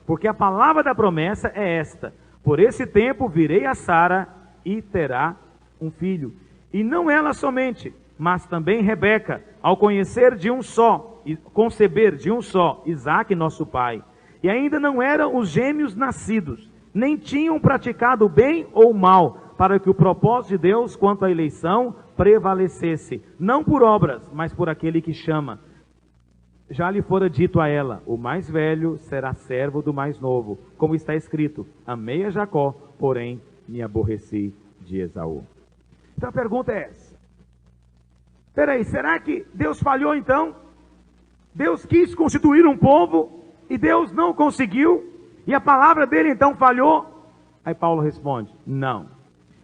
porque a palavra da promessa é esta: por esse tempo virei a Sara e terá um filho. E não ela somente, mas também Rebeca, ao conceber de um só, Isaque nosso pai. E ainda não eram os gêmeos nascidos, nem tinham praticado o bem ou o mal, para que o propósito de Deus quanto à eleição prevalecesse, não por obras, mas por aquele que chama. Já lhe fora dito a ela, o mais velho será servo do mais novo, como está escrito, amei a Jacó, porém me aborreci de Esaú. Então a pergunta é essa. Peraí, será que Deus falhou então? Deus quis constituir um povo e Deus não conseguiu? E a palavra dele então falhou? Aí Paulo responde, não.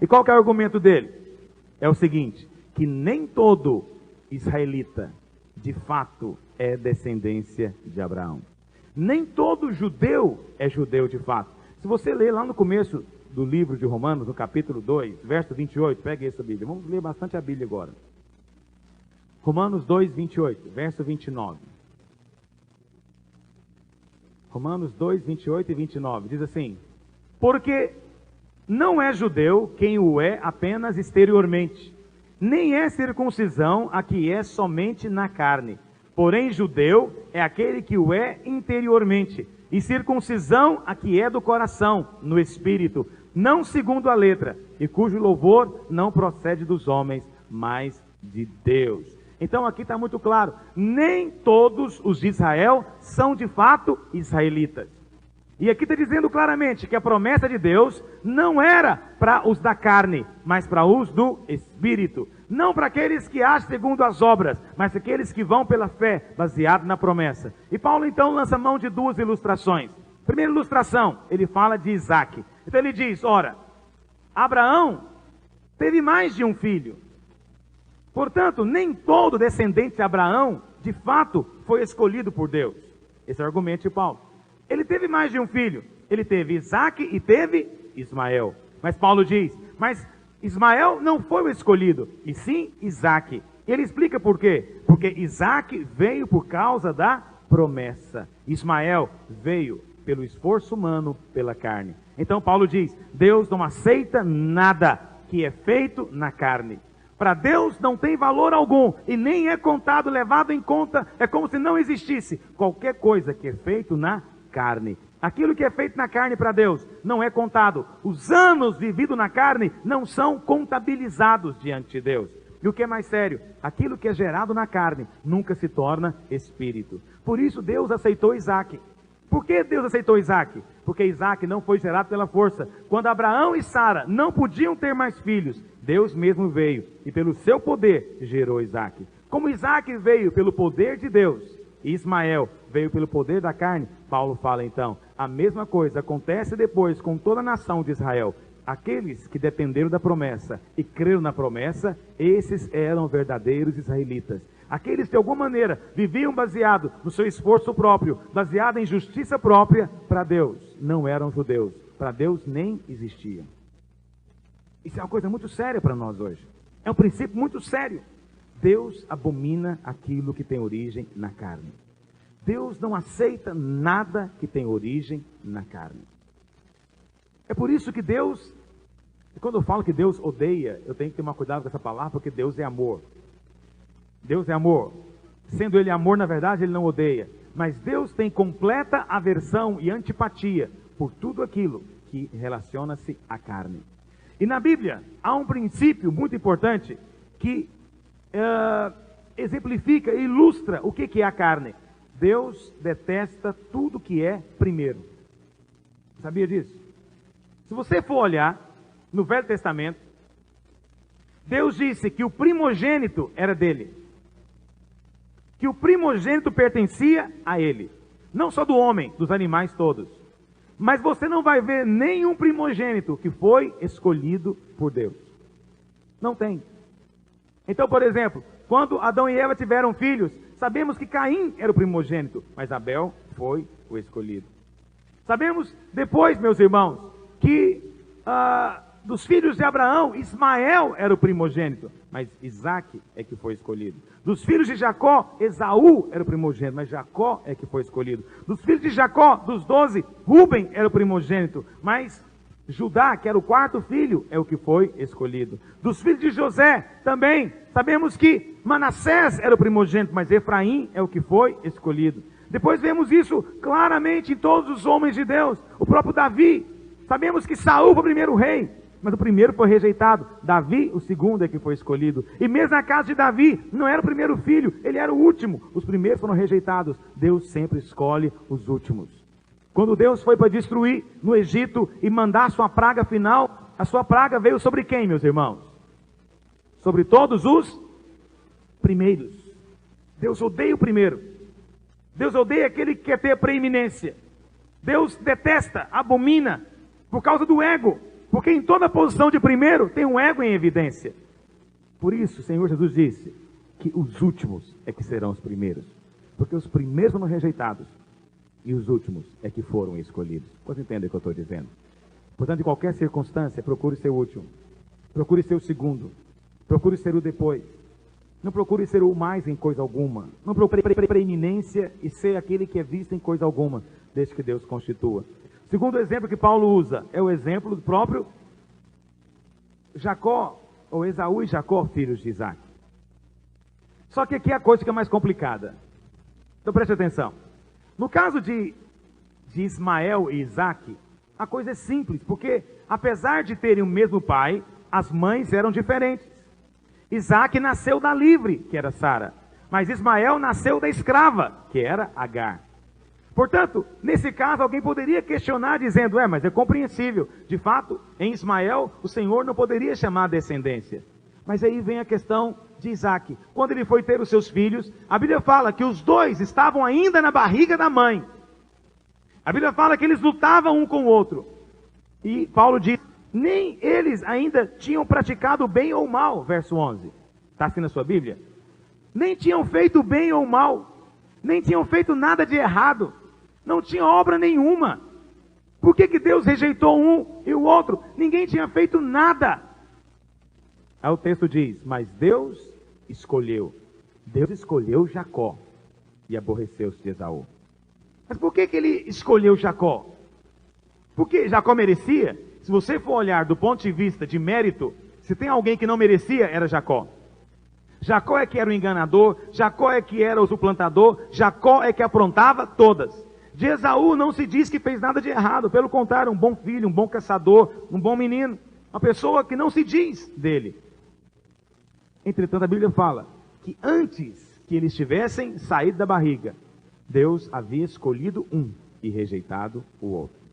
E qual que é o argumento dele? É o seguinte, que nem todo israelita de fato é descendência de Abraão. Nem todo judeu é judeu de fato. Se você ler lá no começo do livro de Romanos, no capítulo 2, verso 28, pega essa Bíblia. Vamos ler bastante a Bíblia agora. Romanos 2, 28, verso 29. Romanos 2, 28 e 29, diz assim: porque não é judeu quem o é apenas exteriormente, nem é circuncisão a que é somente na carne. Porém, judeu é aquele que o é interiormente, e circuncisão a que é do coração, no espírito, não segundo a letra, e cujo louvor não procede dos homens, mas de Deus. Então aqui está muito claro, nem todos os de Israel são de fato israelitas. E aqui está dizendo claramente que a promessa de Deus não era para os da carne, mas para os do Espírito. Não para aqueles que agem segundo as obras, mas para aqueles que vão pela fé, baseado na promessa. E Paulo então lança mão de duas ilustrações. Primeira ilustração, ele fala de Isaac. Então ele diz, ora, Abraão teve mais de um filho. Portanto, nem todo descendente de Abraão, de fato, foi escolhido por Deus. Esse é o argumento de Paulo. Ele teve mais de um filho. Ele teve Isaac e teve Ismael. Mas Paulo diz, mas Ismael não foi o escolhido, e sim Isaac. E ele explica por quê. Porque Isaac veio por causa da promessa. Ismael veio pelo esforço humano, pela carne. Então Paulo diz, Deus não aceita nada que é feito na carne. Para Deus não tem valor algum, e nem é contado, levado em conta, é como se não existisse qualquer coisa que é feito na carne. Aquilo que é feito na carne para Deus não é contado. Os anos vividos na carne não são contabilizados diante de Deus. E o que é mais sério, aquilo que é gerado na carne nunca se torna espírito. Por isso Deus aceitou Isaac. Por que Deus aceitou Isaac? Porque Isaac não foi gerado pela força. Quando Abraão e Sara não podiam ter mais filhos, Deus mesmo veio e pelo seu poder gerou Isaac. Como Isaac veio pelo poder de Deus e Ismael veio pelo poder da carne, Paulo fala então, a mesma coisa acontece depois com toda a nação de Israel. Aqueles que dependeram da promessa e creram na promessa, esses eram verdadeiros israelitas. Aqueles que de alguma maneira viviam baseado no seu esforço próprio, baseado em justiça própria, para Deus não eram judeus, para Deus nem existiam. Isso é uma coisa muito séria para nós hoje. É um princípio muito sério. Deus abomina aquilo que tem origem na carne. Deus não aceita nada que tem origem na carne. É por isso que Deus, quando eu falo que Deus odeia, eu tenho que tomar cuidado com essa palavra, porque Deus é amor. Deus é amor. Sendo Ele amor, na verdade, Ele não odeia. Mas Deus tem completa aversão e antipatia por tudo aquilo que relaciona-se à carne. E na Bíblia, há um princípio muito importante que exemplifica e ilustra o que é a carne. Deus detesta tudo que é primeiro. Sabia disso? Se você for olhar no Velho Testamento, Deus disse que o primogênito era dele. Que o primogênito pertencia a ele. Não só do homem, dos animais todos. Mas você não vai ver nenhum primogênito que foi escolhido por Deus. Não tem. Então, por exemplo, quando Adão e Eva tiveram filhos, sabemos que Caim era o primogênito, mas Abel foi o escolhido. Sabemos depois, meus irmãos, que dos filhos de Abraão, Ismael era o primogênito, mas Isaac é que foi escolhido. Dos filhos de Jacó, Esaú era o primogênito, mas Jacó é que foi escolhido. Dos filhos de Jacó, dos 12, Rúben era o primogênito, mas Judá, que era o quarto filho, é o que foi escolhido. Dos filhos de José, também, sabemos que Manassés era o primogênito, mas Efraim é o que foi escolhido. Depois vemos isso claramente em todos os homens de Deus. O próprio Davi, sabemos que Saul foi o primeiro rei, mas o primeiro foi rejeitado. Davi, o segundo, é que foi escolhido. E mesmo na casa de Davi, não era o primeiro filho, ele era o último. Os primeiros foram rejeitados. Deus sempre escolhe os últimos. Quando Deus foi para destruir no Egito e mandar a sua praga final, a sua praga veio sobre quem, meus irmãos? Sobre todos os primeiros. Deus odeia o primeiro. Deus odeia aquele que quer ter preeminência. Deus detesta, abomina, por causa do ego. Porque em toda posição de primeiro tem um ego em evidência. Por isso o Senhor Jesus disse que os últimos é que serão os primeiros. Porque os primeiros foram rejeitados e os últimos é que foram escolhidos. Vocês entendem o que eu estou dizendo? Portanto, em qualquer circunstância, procure ser o último. Procure ser o segundo. Procure ser o depois. Não procure ser o mais em coisa alguma. Não procure preeminência e ser aquele que é visto em coisa alguma, desde que Deus constitua. Segundo exemplo que Paulo usa é o exemplo do próprio Jacó, ou Esaú e Jacó, filhos de Isaac. Só que aqui a coisa fica mais complicada. Então preste atenção. No caso de Ismael e Isaac, a coisa é simples, porque apesar de terem o mesmo pai, as mães eram diferentes. Isaac nasceu da livre, que era Sara, mas Ismael nasceu da escrava, que era Agar. Portanto, nesse caso, alguém poderia questionar dizendo, mas é compreensível. De fato, em Ismael, o Senhor não poderia chamar descendência. Mas aí vem a questão de Isaac. Quando ele foi ter os seus filhos, a Bíblia fala que os dois estavam ainda na barriga da mãe. A Bíblia fala que eles lutavam um com o outro. E Paulo diz, nem eles ainda tinham praticado bem ou mal, verso 11. Está assim na sua Bíblia? Nem tinham feito bem ou mal. Nem tinham feito nada de errado. Não tinha obra nenhuma. Por que Deus rejeitou um e o outro? Ninguém tinha feito nada. Aí o texto diz, mas Deus escolheu. Deus escolheu Jacó e aborreceu-se de Esaú. Mas por que ele escolheu Jacó? Porque Jacó merecia? Se você for olhar do ponto de vista de mérito, se tem alguém que não merecia, era Jacó. Jacó é que era o enganador, Jacó é que era o suplantador, Jacó é que aprontava todas. De Esaú não se diz que fez nada de errado, pelo contrário, um bom filho, um bom caçador, um bom menino, uma pessoa que não se diz dele. Entretanto, a Bíblia fala que antes que eles tivessem saído da barriga, Deus havia escolhido um e rejeitado o outro.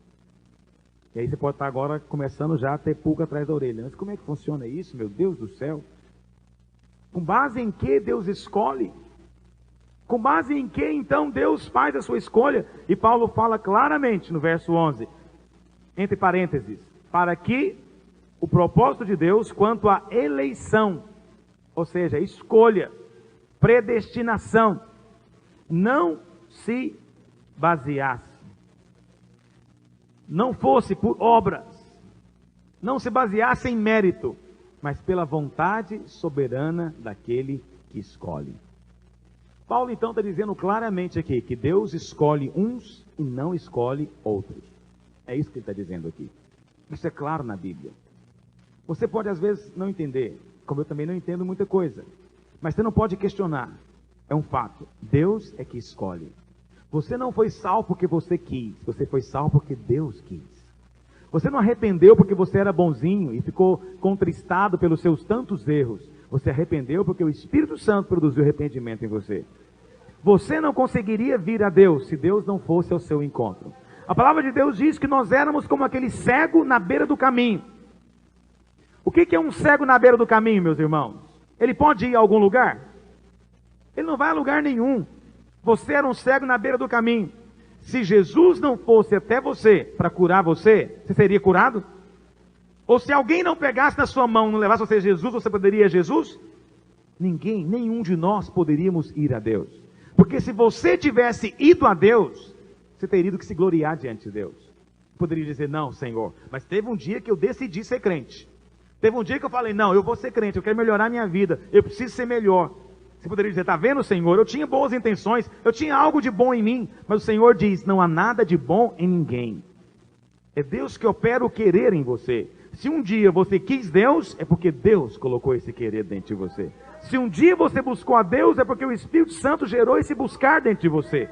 E aí você pode estar agora começando já a ter pulga atrás da orelha. Mas como é que funciona isso, meu Deus do céu? Com base em que Deus escolhe? Com base em que então Deus faz a sua escolha? E Paulo fala claramente no verso 11, entre parênteses, para que o propósito de Deus quanto à eleição, ou seja, escolha, predestinação, não se baseasse, não fosse por obras, não se baseasse em mérito, mas pela vontade soberana daquele que escolhe. Paulo então está dizendo claramente aqui, que Deus escolhe uns e não escolhe outros. É isso que ele está dizendo aqui. Isso é claro na Bíblia. Você pode às vezes não entender, como eu também não entendo muita coisa, mas você não pode questionar. É um fato, Deus é que escolhe. Você não foi salvo porque você quis, você foi salvo porque Deus quis. Você não arrependeu porque você era bonzinho e ficou contristado pelos seus tantos erros. Você arrependeu porque o Espírito Santo produziu arrependimento em você. Você não conseguiria vir a Deus se Deus não fosse ao seu encontro. A palavra de Deus diz que nós éramos como aquele cego na beira do caminho. O que é um cego na beira do caminho, meus irmãos? Ele pode ir a algum lugar? Ele não vai a lugar nenhum. Você era um cego na beira do caminho. Se Jesus não fosse até você para curar você, você seria curado? Ou se alguém não pegasse na sua mão, não levasse você a Jesus, você poderia ir a Jesus? Ninguém, nenhum de nós poderíamos ir a Deus. Porque se você tivesse ido a Deus, você teria ido que se gloriar diante de Deus. Poderia dizer, não, Senhor, mas teve um dia que eu decidi ser crente. Teve um dia que eu falei, não, eu vou ser crente, eu quero melhorar a minha vida, eu preciso ser melhor. Você poderia dizer, está vendo, Senhor, eu tinha boas intenções, eu tinha algo de bom em mim, mas o Senhor diz, não há nada de bom em ninguém. É Deus que opera o querer em você. Se um dia você quis Deus, é porque Deus colocou esse querer dentro de você. Se um dia você buscou a Deus, é porque o Espírito Santo gerou esse buscar dentro de você.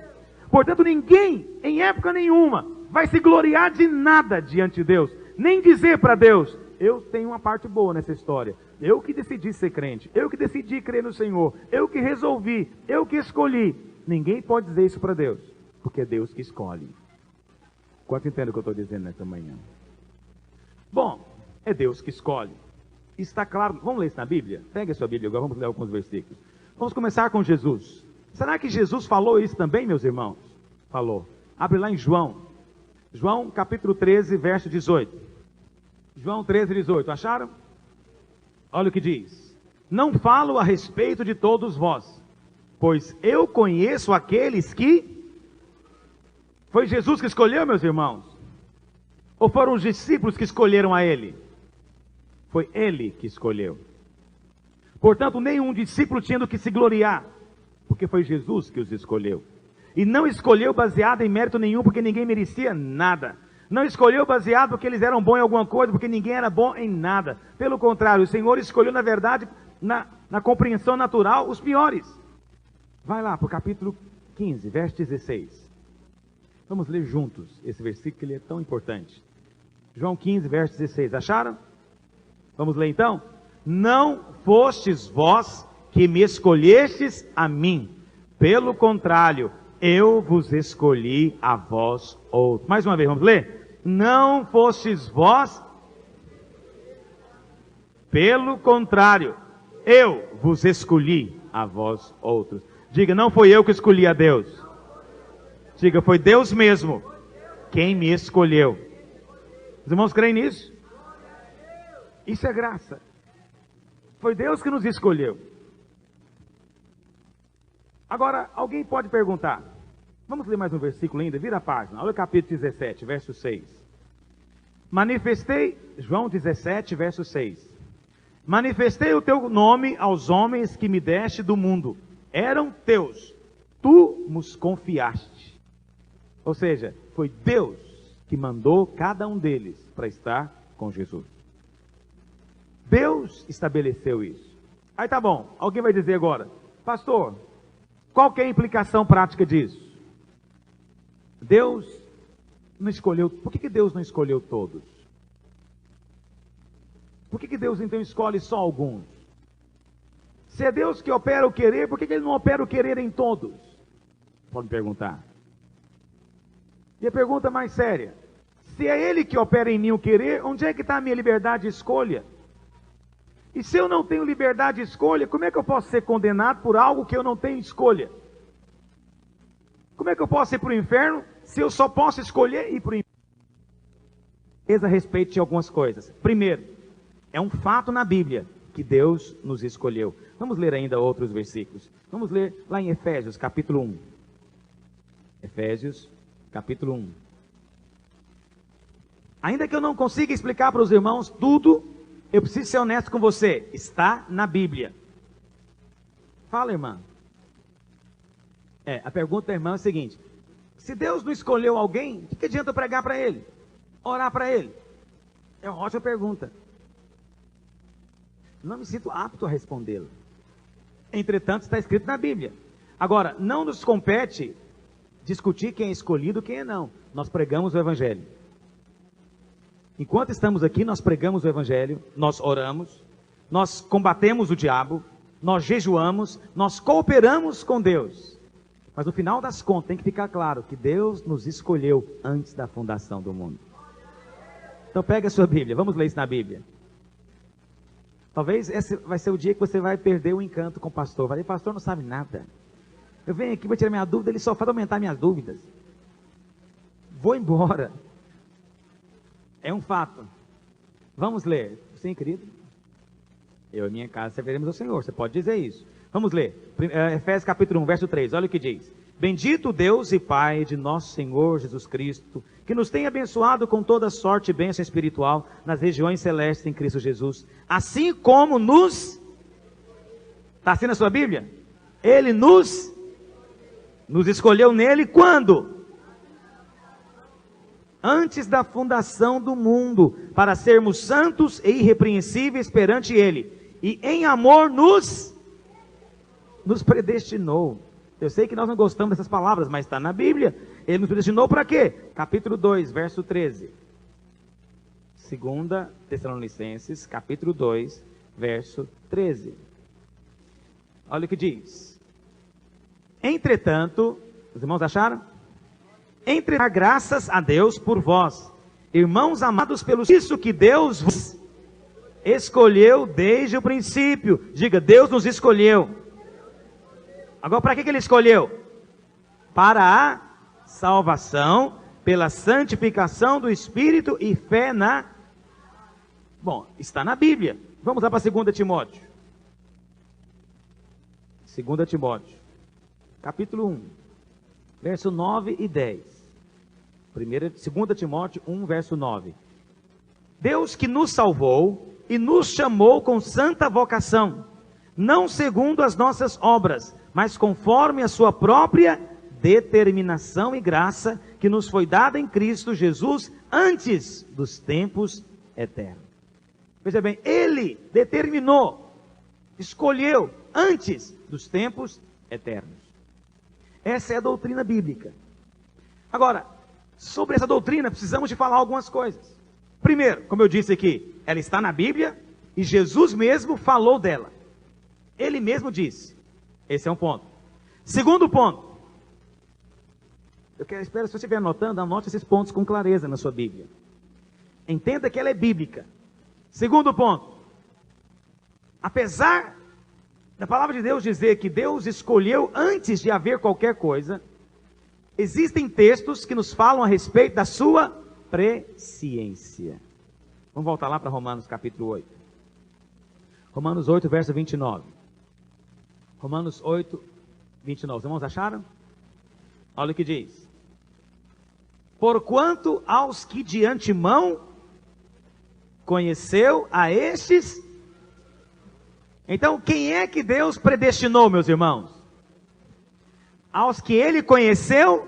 Portanto, ninguém, em época nenhuma, vai se gloriar de nada diante de Deus. Nem dizer para Deus, eu tenho uma parte boa nessa história. Eu que decidi ser crente, eu que decidi crer no Senhor, eu que resolvi, eu que escolhi. Ninguém pode dizer isso para Deus, porque é Deus que escolhe. Quanto entende o que eu estou dizendo nessa manhã? Bom, é Deus que escolhe. Está claro, vamos ler isso na Bíblia? Pegue a sua Bíblia agora, vamos ler alguns versículos. Vamos começar com Jesus. Será que Jesus falou isso também, meus irmãos? Falou. Abre lá em João. João capítulo 13, verso 18. João 13, 18, acharam? Olha o que diz. Não falo a respeito de todos vós, pois eu conheço aqueles que... Foi Jesus que escolheu, meus irmãos? Ou foram os discípulos que escolheram a Ele? Foi Ele que escolheu. Portanto, nenhum discípulo tinha do que se gloriar, porque foi Jesus que os escolheu. E não escolheu baseado em mérito nenhum, porque ninguém merecia nada. Não escolheu baseado porque eles eram bons em alguma coisa, porque ninguém era bom em nada. Pelo contrário, o Senhor escolheu, na verdade, na compreensão natural, os piores. Vai lá para o capítulo 15, verso 16. Vamos ler juntos esse versículo, que ele é tão importante. João 15, verso 16. Acharam? Vamos ler então? Não fostes vós que me escolhestes a mim. Pelo contrário, eu vos escolhi a vós outros. Mais uma vez, vamos ler? Não fostes vós. Pelo contrário, eu vos escolhi a vós outros. Diga, não foi eu que escolhi a Deus. Diga, foi Deus mesmo quem me escolheu. Os irmãos creem nisso? Isso é graça. Foi Deus que nos escolheu. Agora, alguém pode perguntar. Vamos ler mais um versículo ainda? Vira a página. Olha o capítulo 17, verso 6. Manifestei, João 17, verso 6. Manifestei o teu nome aos homens que me deste do mundo. Eram teus. Tu nos confiaste. Ou seja, foi Deus que mandou cada um deles para estar com Jesus. Deus estabeleceu isso. Aí tá bom, alguém vai dizer agora, pastor, qual que é a implicação prática disso? Deus não escolheu, por que Deus não escolheu todos? Por que Deus então escolhe só alguns? Se é Deus que opera o querer, por que Ele não opera o querer em todos? Pode perguntar. E a pergunta mais séria, se é Ele que opera em mim o querer, onde é que está a minha liberdade de escolha? E se eu não tenho liberdade de escolha, como é que eu posso ser condenado por algo que eu não tenho escolha? Como é que eu posso ir para o inferno se eu só posso escolher ir para o inferno? A respeito de algumas coisas. Primeiro, é um fato na Bíblia que Deus nos escolheu. Vamos ler ainda outros versículos. Vamos ler lá em Efésios, capítulo 1. Efésios, capítulo 1. Ainda que eu não consiga explicar para os irmãos tudo, eu preciso ser honesto com você. Está na Bíblia. Fala, irmã. A pergunta da irmã é a seguinte. Se Deus não escolheu alguém, o que adianta eu pregar para ele? Orar para ele? É uma ótima pergunta. Não me sinto apto a respondê-la. Entretanto, está escrito na Bíblia. Agora, não nos compete discutir quem é escolhido e quem é não. Nós pregamos o Evangelho. Enquanto estamos aqui, nós pregamos o Evangelho, nós oramos, nós combatemos o diabo, nós jejuamos, nós cooperamos com Deus. Mas no final das contas, tem que ficar claro que Deus nos escolheu antes da fundação do mundo. Então pega a sua Bíblia, vamos ler isso na Bíblia. Talvez esse vai ser o dia que você vai perder o encanto com o pastor. Vai dizer, pastor não sabe nada. Eu venho aqui, vou tirar minha dúvida, ele só faz aumentar minhas dúvidas. Vou embora. É um fato. Vamos ler. Sim, querido? Eu e minha casa serviremos ao Senhor. Você pode dizer isso. Vamos ler. Efésios capítulo 1, verso 3. Olha o que diz. Bendito Deus e Pai de nosso Senhor Jesus Cristo, que nos tem abençoado com toda sorte e bênção espiritual nas regiões celestes em Cristo Jesus, assim como nos... Está assim na sua Bíblia? Ele nos escolheu nele quando? Antes da fundação do mundo, para sermos santos e irrepreensíveis perante Ele, e em amor nos predestinou. Eu sei que nós não gostamos dessas palavras, mas está na Bíblia. Ele nos predestinou para quê? Capítulo 2, verso 13. 2 Tessalonicenses, capítulo 2, verso 13. Olha o que diz. Entretanto, os irmãos acharam? Entretanto, graças a Deus por vós, irmãos amados pelo isso que Deus vos escolheu desde o princípio. Diga, Deus nos escolheu. Agora, para que Ele escolheu? Para a salvação, pela santificação do Espírito e fé na... Bom, está na Bíblia. Vamos lá para 2 Timóteo. 2 Timóteo, capítulo 1, verso 9 e 10. 2 Timóteo 1, verso 9. Deus que nos salvou e nos chamou com santa vocação, não segundo as nossas obras, mas conforme a sua própria determinação e graça, que nos foi dada em Cristo Jesus antes dos tempos eternos. Veja bem, Ele determinou, escolheu antes dos tempos eternos. Essa é a doutrina bíblica. Agora, sobre essa doutrina precisamos de falar algumas coisas. Primeiro, como eu disse aqui, ela está na Bíblia e Jesus mesmo falou dela. Ele mesmo disse. Esse é um ponto. Segundo ponto, espero, se você estiver anotando, anote esses pontos com clareza na sua Bíblia. Entenda que ela é bíblica. Segundo ponto, apesar da palavra de Deus dizer que Deus escolheu antes de haver qualquer coisa, existem textos que nos falam a respeito da sua presciência. Vamos voltar lá para Romanos capítulo 8. Romanos 8, verso 29. Romanos 8, 29. Os irmãos acharam? Olha o que diz. Porquanto aos que de antemão conheceu, a estes... Então, quem é que Deus predestinou, meus irmãos? Aos que Ele conheceu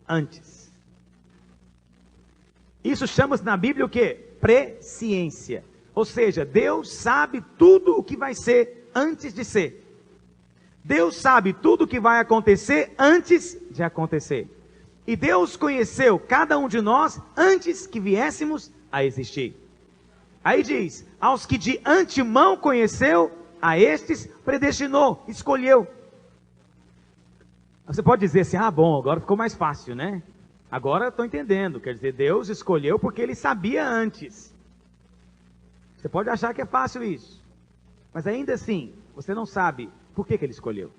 antes. Isso chama-se na Bíblia o quê? Presciência. Ou seja, Deus sabe tudo o que vai ser antes de ser. Deus sabe tudo o que vai acontecer antes de acontecer. E Deus conheceu cada um de nós antes que viéssemos a existir. Aí diz, aos que de antemão conheceu, a estes predestinou, escolheu. Você pode dizer assim, bom, agora ficou mais fácil, né? Agora eu estou entendendo, quer dizer, Deus escolheu porque Ele sabia antes. Você pode achar que é fácil isso, mas ainda assim, você não sabe por que Ele escolheu.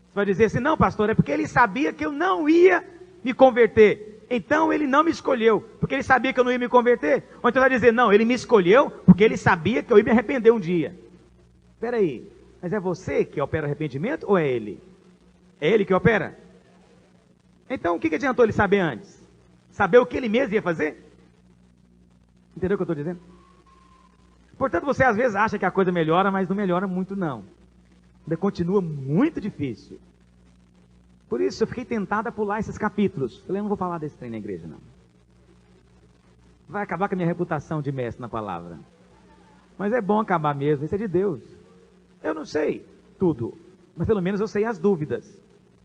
Você vai dizer assim, não pastor, é porque Ele sabia que eu não ia me converter, então Ele não me escolheu, porque Ele sabia que eu não ia me converter. Ou então vai dizer, não, Ele me escolheu porque Ele sabia que eu ia me arrepender um dia. Espera aí, mas é você que opera arrependimento ou é Ele? É Ele que opera? Então o que adiantou Ele saber antes? Saber o que Ele mesmo ia fazer? Entendeu o que eu estou dizendo? Portanto, você às vezes acha que a coisa melhora, mas não melhora muito não. Ainda continua muito difícil. Por isso eu fiquei tentado a pular esses capítulos. Falei, eu não vou falar desse trem na igreja não. Vai acabar com a minha reputação de mestre na palavra. Mas é bom acabar mesmo, isso é de Deus. Eu não sei tudo, mas pelo menos eu sei as dúvidas.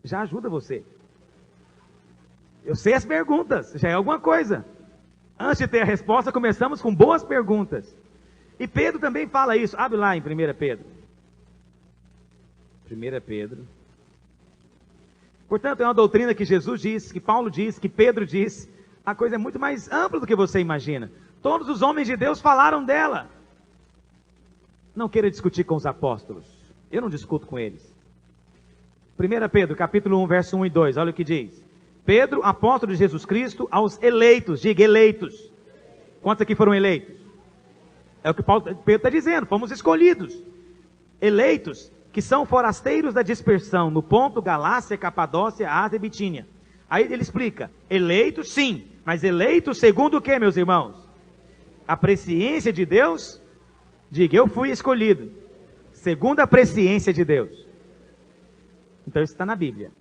Já ajuda você. Eu sei as perguntas, já é alguma coisa. Antes de ter a resposta, começamos com boas perguntas. E Pedro também fala isso. Abre lá em 1 Pedro. 1 Pedro. Portanto, é uma doutrina que Jesus disse, que Paulo disse, que Pedro disse. A coisa é muito mais ampla do que você imagina. Todos os homens de Deus falaram dela. Não queira discutir com os apóstolos. Eu não discuto com eles. 1 Pedro, capítulo 1, verso 1 e 2. Olha o que diz. Pedro, apóstolo de Jesus Cristo, aos eleitos. Diga, eleitos. Quantos aqui foram eleitos? É o que Pedro está dizendo. Fomos escolhidos. Eleitos, que são forasteiros da dispersão, no ponto Galácia, Capadócia, Ásia e Bitínia. Aí ele explica. Eleitos, sim. Mas eleitos segundo o que, meus irmãos? A presciência de Deus... Diga, eu fui escolhido, segundo a presciência de Deus. Então isso está na Bíblia.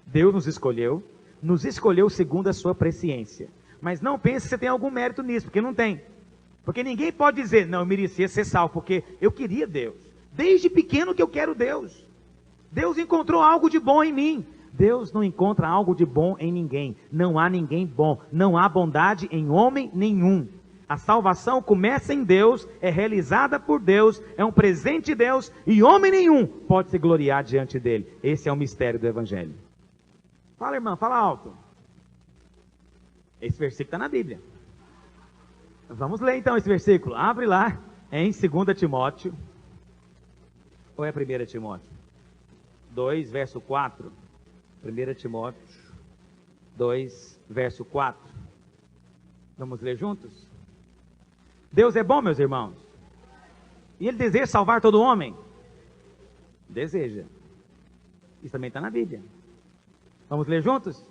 Deus nos escolheu segundo a sua presciência. Mas não pense que você tem algum mérito nisso, porque não tem. Porque ninguém pode dizer, não, eu merecia ser salvo, porque eu queria Deus. Desde pequeno que eu quero Deus. Deus encontrou algo de bom em mim. Deus não encontra algo de bom em ninguém. Não há ninguém bom. Não há bondade em homem nenhum. A salvação começa em Deus, é realizada por Deus, é um presente de Deus, e homem nenhum pode se gloriar diante dele. Esse é o mistério do Evangelho. Fala, irmão, fala alto. Esse versículo está na Bíblia. Vamos ler então esse versículo. Abre lá em 2 Timóteo. Ou é 1 Timóteo? 2, verso 4. 1 Timóteo 2, verso 4. Vamos ler juntos? Deus é bom, meus irmãos. E Ele deseja salvar todo homem? Deseja. Isso também está na Bíblia. Vamos ler juntos?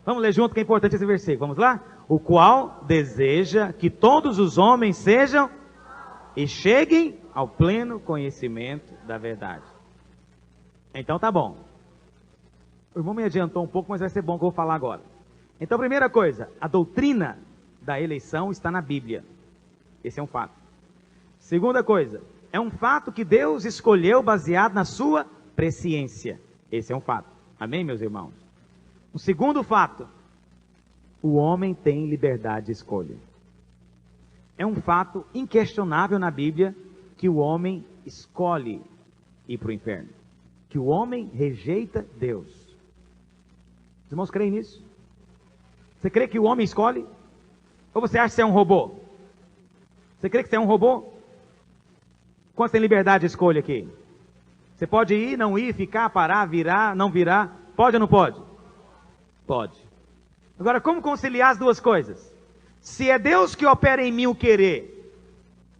Vamos ler junto, que é importante esse versículo. Vamos lá? O qual deseja que todos os homens sejam e cheguem ao pleno conhecimento da verdade. Então tá bom. O irmão me adiantou um pouco, mas vai ser bom que eu vou falar agora. Então, primeira coisa, a doutrina da eleição está na Bíblia. Esse é um fato. Segunda coisa, é um fato que Deus escolheu baseado na sua presciência. Esse é um fato. Amém, meus irmãos? O segundo fato, o homem tem liberdade de escolha. É um fato inquestionável na Bíblia que o homem escolhe ir para o inferno. Que o homem rejeita Deus. Os irmãos creem nisso? Você crê que o homem escolhe? Ou você acha que você é um robô? Você crê que você é um robô? Quantos tem liberdade de escolha aqui? Você pode ir, não ir, ficar, parar, virar, não virar? Pode ou não pode? Pode. Agora, como conciliar as duas coisas? Se é Deus que opera em mim o querer,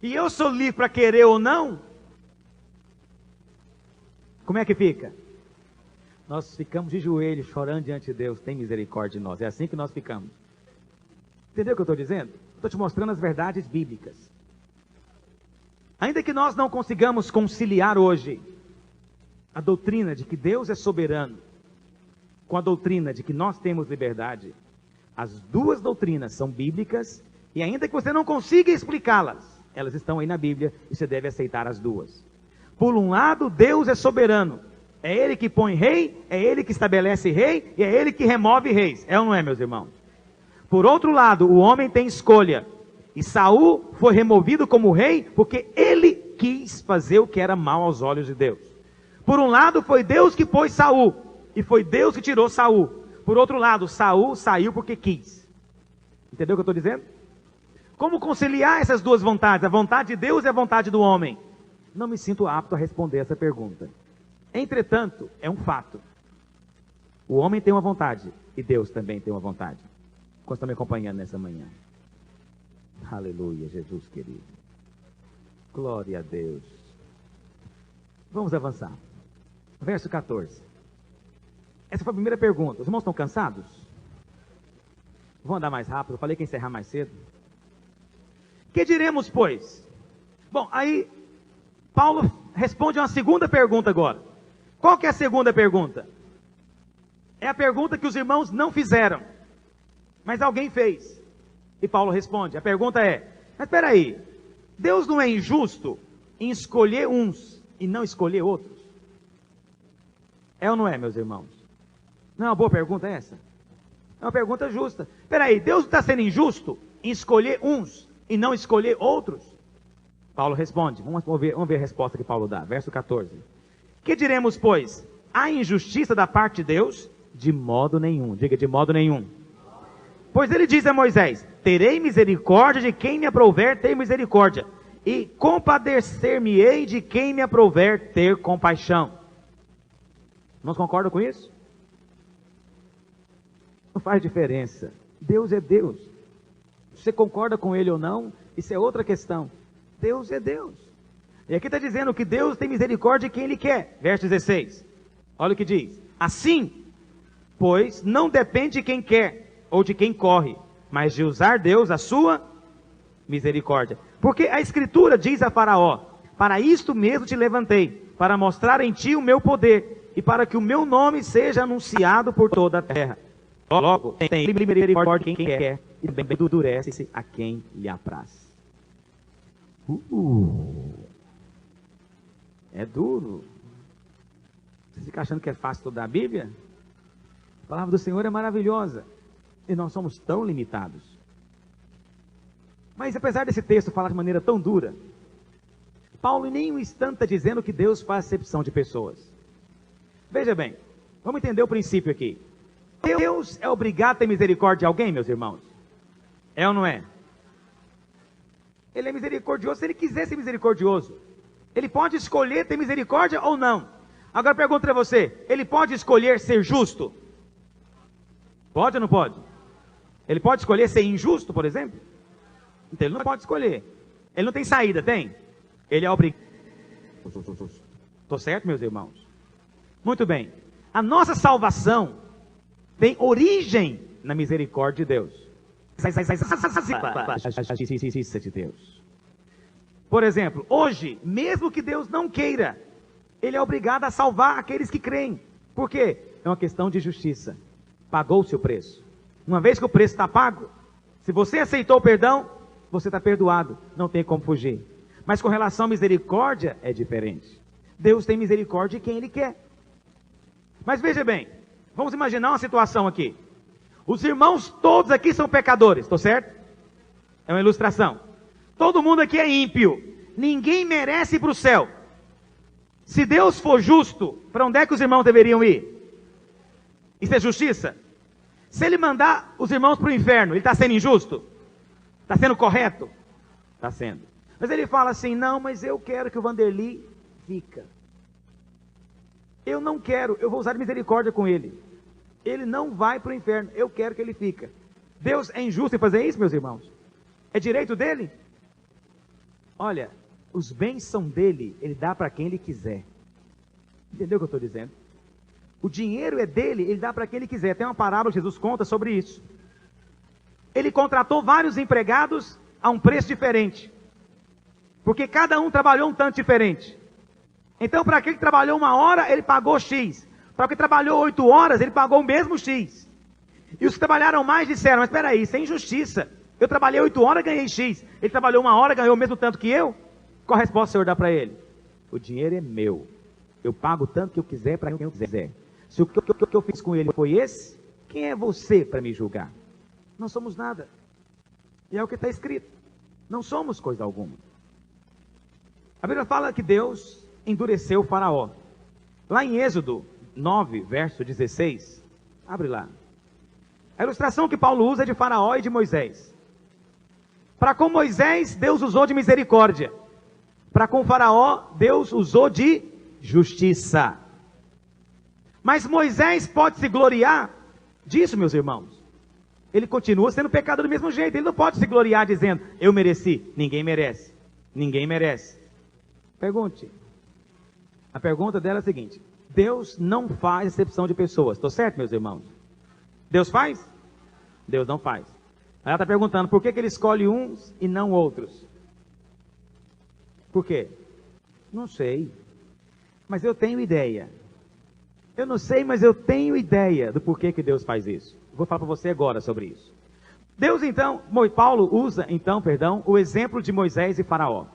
e eu sou livre para querer ou não, como é que fica? Nós ficamos de joelhos, chorando diante de Deus, tem misericórdia de nós. É assim que nós ficamos. Entendeu o que eu estou dizendo? Estou te mostrando as verdades bíblicas. Ainda que nós não consigamos conciliar hoje a doutrina de que Deus é soberano com a doutrina de que nós temos liberdade, as duas doutrinas são bíblicas, e ainda que você não consiga explicá-las, elas estão aí na Bíblia e você deve aceitar as duas. Por um lado, Deus é soberano. É Ele que põe rei, é Ele que estabelece rei, e é Ele que remove reis. É ou não é, meus irmãos? Por outro lado, o homem tem escolha. E Saul foi removido como rei porque ele quis fazer o que era mal aos olhos de Deus. Por um lado, foi Deus que pôs Saul, e foi Deus que tirou Saul. Por outro lado, Saul saiu porque quis. Entendeu o que eu estou dizendo? Como conciliar essas duas vontades? A vontade de Deus e a vontade do homem? Não me sinto apto a responder essa pergunta. Entretanto, é um fato. O homem tem uma vontade e Deus também tem uma vontade. Quantos estão me acompanhando nessa manhã? Aleluia, Jesus querido. Glória a Deus. Vamos avançar. Verso 14. Essa foi a primeira pergunta. Os irmãos estão cansados? Vou andar mais rápido. Eu falei que ia encerrar mais cedo. Que diremos, pois? Bom, aí Paulo responde uma segunda pergunta agora. Qual que é a segunda pergunta? É a pergunta que os irmãos não fizeram, mas alguém fez. E Paulo responde. A pergunta é: mas espera aí, Deus não é injusto em escolher uns e não escolher outros? É ou não é, meus irmãos? Não é uma boa pergunta essa? É uma pergunta justa. Espera aí, Deus está sendo injusto em escolher uns e não escolher outros? Paulo responde. Vamos ver a resposta que Paulo dá. Verso 14. Que diremos, pois? Há injustiça da parte de Deus? De modo nenhum. Diga, de modo nenhum. Pois ele diz a Moisés: terei misericórdia de quem me aprouver ter misericórdia, e compadecer-me-ei de quem me aprouver ter compaixão. Não concordam com isso? Não faz diferença. Deus é Deus. Você concorda com ele ou não, isso é outra questão. Deus é Deus. E aqui está dizendo que Deus tem misericórdia de quem Ele quer. Verso 16. Olha o que diz. Assim, pois, não depende de quem quer ou de quem corre, mas de usar Deus a sua misericórdia. Porque a Escritura diz a Faraó: para isto mesmo te levantei, para mostrar em ti o meu poder, e para que o meu nome seja anunciado por toda a terra. Logo, tem misericórdia de quem quer, e também endurece a quem lhe apraz. É duro. Você fica achando que é fácil estudar a Bíblia? A palavra do Senhor é maravilhosa. E nós somos tão limitados. Mas apesar desse texto falar de maneira tão dura, Paulo em nenhum instante está dizendo que Deus faz acepção de pessoas. Veja bem, vamos entender o princípio aqui. Deus é obrigado a ter misericórdia de alguém, meus irmãos? É ou não é? Ele é misericordioso se ele quiser ser misericordioso. Ele pode escolher ter misericórdia ou não. Agora pergunto para você, ele pode escolher ser justo? Pode ou não pode? Ele pode escolher ser injusto, por exemplo? Então ele não pode escolher. Ele não tem saída, tem? Ele é obrigado. Estou certo, meus irmãos? Muito bem. A nossa salvação tem origem na misericórdia de Deus. A justiça de Deus. Por exemplo, hoje, mesmo que Deus não queira, Ele é obrigado a salvar aqueles que creem. Por quê? É uma questão de justiça. Pagou-se o preço. Uma vez que o preço está pago, se você aceitou o perdão, você está perdoado. Não tem como fugir. Mas com relação à misericórdia, é diferente. Deus tem misericórdia de quem Ele quer. Mas veja bem, vamos imaginar uma situação aqui. Os irmãos todos aqui são pecadores, estou certo? É uma ilustração. Todo mundo aqui é ímpio. Ninguém merece ir para o céu. Se Deus for justo, para onde é que os irmãos deveriam ir? Isso é justiça? Se Ele mandar os irmãos para o inferno, Ele está sendo injusto? Está sendo correto? Está sendo. Mas Ele fala assim, não, mas eu quero que o Vanderly fica. Eu não quero, eu vou usar misericórdia com ele. Ele não vai para o inferno, eu quero que ele fica. Deus é injusto em fazer isso, meus irmãos? É direito dele? Olha, os bens são dele, ele dá para quem ele quiser. Entendeu o que eu estou dizendo? O dinheiro é dele, ele dá para quem ele quiser. Tem uma parábola que Jesus conta sobre isso. Ele contratou vários empregados a um preço diferente. Porque cada um trabalhou um tanto diferente. Então, para aquele que trabalhou 1 hora, ele pagou X. Para o que trabalhou 8 horas, ele pagou o mesmo X. E os que trabalharam mais disseram, mas espera aí, isso é injustiça. Eu trabalhei 8 horas, ganhei X. Ele trabalhou 1 hora, ganhou o mesmo tanto que eu. Qual a resposta o Senhor dá para ele? O dinheiro é meu. Eu pago o tanto que eu quiser para quem eu quiser. Se o que eu fiz com ele foi esse, quem é você para me julgar? Não somos nada. E é o que está escrito. Não somos coisa alguma. A Bíblia fala que Deus endureceu o Faraó. Lá em Êxodo 9, verso 16. Abre lá. A ilustração que Paulo usa é de Faraó e de Moisés. Para com Moisés, Deus usou de misericórdia. Para com Faraó, Deus usou de justiça. Mas Moisés pode se gloriar disso, meus irmãos. Ele continua sendo pecador do mesmo jeito. Ele não pode se gloriar dizendo, eu mereci. Ninguém merece. Ninguém merece. Pergunte. A pergunta dela é a seguinte. Deus não faz exceção de pessoas. Estou certo, meus irmãos? Deus faz? Deus não faz. Ela está perguntando, por que ele escolhe uns e não outros? Por quê? Não sei. Mas eu tenho ideia. Eu não sei, mas eu tenho ideia do porquê que Deus faz isso. Vou falar para você agora sobre isso. Deus então, Paulo usa então, o exemplo de Moisés e Faraó.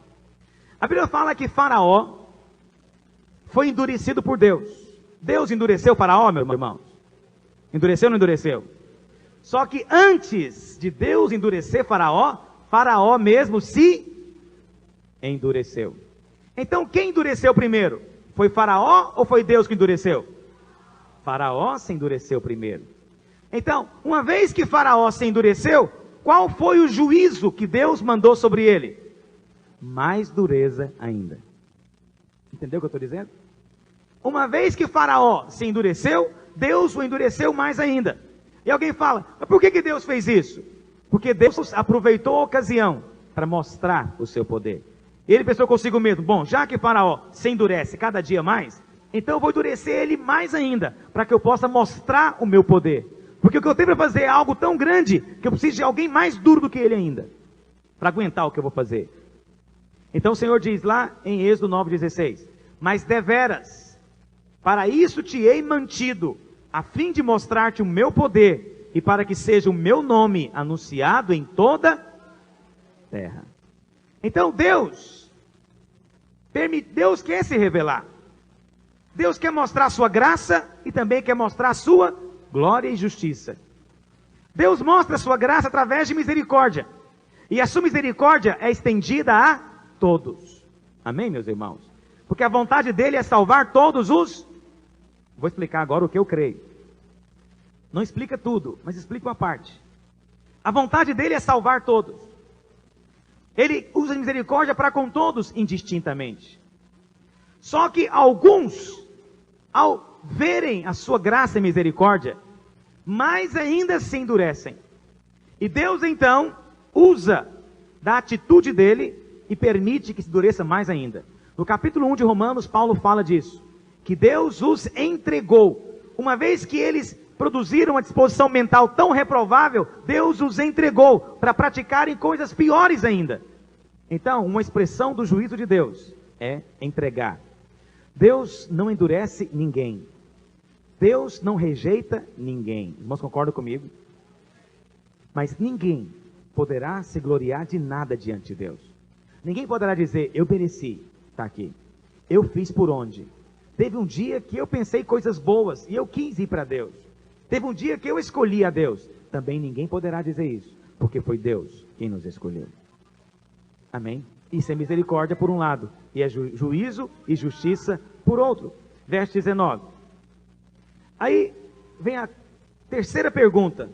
A Bíblia fala que Faraó foi endurecido por Deus. Deus endureceu Faraó, meus irmãos? Endureceu ou não endureceu? Só que antes de Deus endurecer Faraó, Faraó mesmo se endureceu. Então quem endureceu primeiro? Foi Faraó ou foi Deus que endureceu? Faraó se endureceu primeiro. Então, uma vez que Faraó se endureceu, qual foi o juízo que Deus mandou sobre ele? Mais dureza ainda. Entendeu o que eu estou dizendo? Uma vez que Faraó se endureceu, Deus o endureceu mais ainda. E alguém fala, mas por que Deus fez isso? Porque Deus aproveitou a ocasião para mostrar o seu poder. Ele pensou consigo mesmo, bom, já que Faraó se endurece cada dia mais, então eu vou endurecer ele mais ainda, para que eu possa mostrar o meu poder. Porque o que eu tenho para fazer é algo tão grande, que eu preciso de alguém mais duro do que ele ainda, para aguentar o que eu vou fazer. Então o Senhor diz lá em Êxodo 9,16, mas deveras, para isso te hei mantido, a fim de mostrar-te o meu poder, e para que seja o meu nome anunciado em toda a terra. Então Deus quer se revelar. Deus quer mostrar a sua graça e também quer mostrar a sua glória e justiça. Deus mostra a sua graça através de misericórdia. E a sua misericórdia é estendida a todos. Amém, meus irmãos? Porque a vontade dele é salvar todos os... Vou explicar agora o que eu creio. Não explica tudo, mas explica uma parte. A vontade dele é salvar todos. Ele usa misericórdia para com todos indistintamente. Só que alguns, ao verem a sua graça e misericórdia, mais ainda se endurecem. E Deus então usa da atitude dele e permite que se endureça mais ainda. No capítulo 1 de Romanos, Paulo fala disso. Que Deus os entregou. Uma vez que eles produziram uma disposição mental tão reprovável, Deus os entregou para praticarem coisas piores ainda. Então, uma expressão do juízo de Deus é entregar. Deus não endurece ninguém. Deus não rejeita ninguém. Irmãos, concordam comigo? Mas ninguém poderá se gloriar de nada diante de Deus. Ninguém poderá dizer, eu mereci estar aqui. Eu fiz por onde? Teve um dia que eu pensei coisas boas e eu quis ir para Deus. Teve um dia que eu escolhi a Deus. Também ninguém poderá dizer isso, porque foi Deus quem nos escolheu. Amém? Isso é misericórdia por um lado, e é juízo e justiça por outro. Verso 19. Aí vem a terceira pergunta.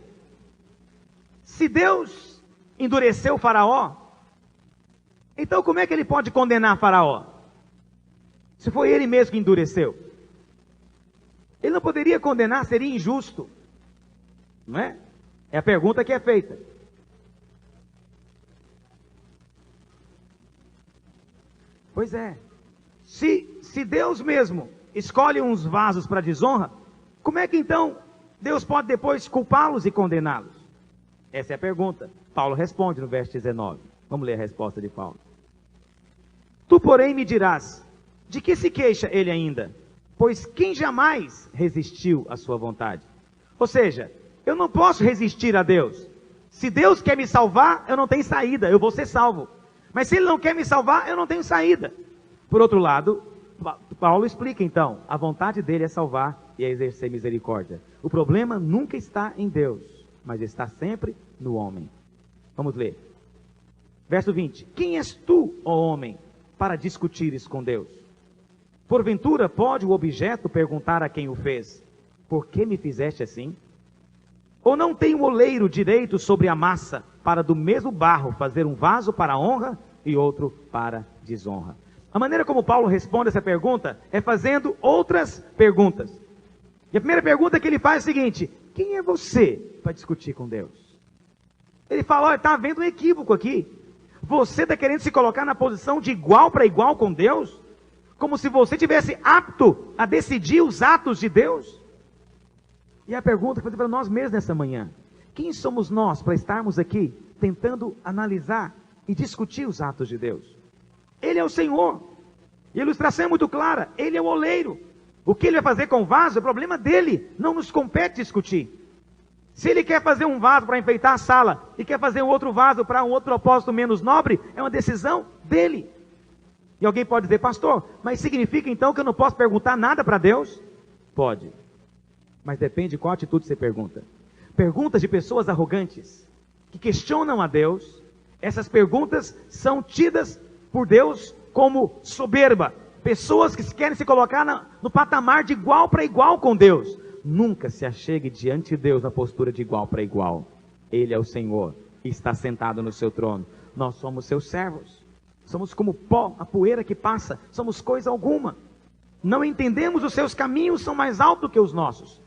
Se Deus endureceu Faraó, então como é que ele pode condenar Faraó? Se foi ele mesmo que endureceu. Ele não poderia condenar, seria injusto. Não é? É a pergunta que é feita. Pois é. Se Deus mesmo escolhe uns vasos para desonra, como é que então Deus pode depois culpá-los e condená-los? Essa é a pergunta. Paulo responde no verso 19. Vamos ler a resposta de Paulo. Tu, porém, me dirás, de que se queixa ele ainda? Pois quem jamais resistiu à sua vontade? Ou seja, eu não posso resistir a Deus. Se Deus quer me salvar, eu não tenho saída, eu vou ser salvo. Mas se Ele não quer me salvar, eu não tenho saída. Por outro lado, Paulo explica então, a vontade dele é salvar e é exercer misericórdia. O problema nunca está em Deus, mas está sempre no homem. Vamos ler. Verso 20. Quem és tu, ó homem, para discutires com Deus? Porventura pode o objeto perguntar a quem o fez, por que me fizeste assim? Ou não tem o oleiro direito sobre a massa, para do mesmo barro fazer um vaso para honra e outro para desonra? A maneira como Paulo responde essa pergunta é fazendo outras perguntas. E a primeira pergunta que ele faz é a seguinte: quem é você para discutir com Deus? Ele fala, olha, está havendo um equívoco aqui. Você está querendo se colocar na posição de igual para igual com Deus? Como se você tivesse apto a decidir os atos de Deus? E a pergunta que eu vou fazer para nós mesmos nessa manhã: quem somos nós para estarmos aqui tentando analisar e discutir os atos de Deus? Ele é o Senhor. E a ilustração é muito clara. Ele é o oleiro. O que ele vai fazer com o vaso é problema dele. Não nos compete discutir. Se ele quer fazer um vaso para enfeitar a sala e quer fazer um outro vaso para um outro propósito menos nobre, é uma decisão dele. E alguém pode dizer, pastor, mas significa então que eu não posso perguntar nada para Deus? Pode. Mas depende de qual atitude você pergunta. Perguntas de pessoas arrogantes, que questionam a Deus, essas perguntas são tidas por Deus como soberba. Pessoas que querem se colocar no patamar de igual para igual com Deus. Nunca se achegue diante de Deus na postura de igual para igual. Ele é o Senhor e está sentado no seu trono. Nós somos seus servos. Somos como pó, a poeira que passa. Somos coisa alguma. Não entendemos os seus caminhos, são mais altos que os nossos.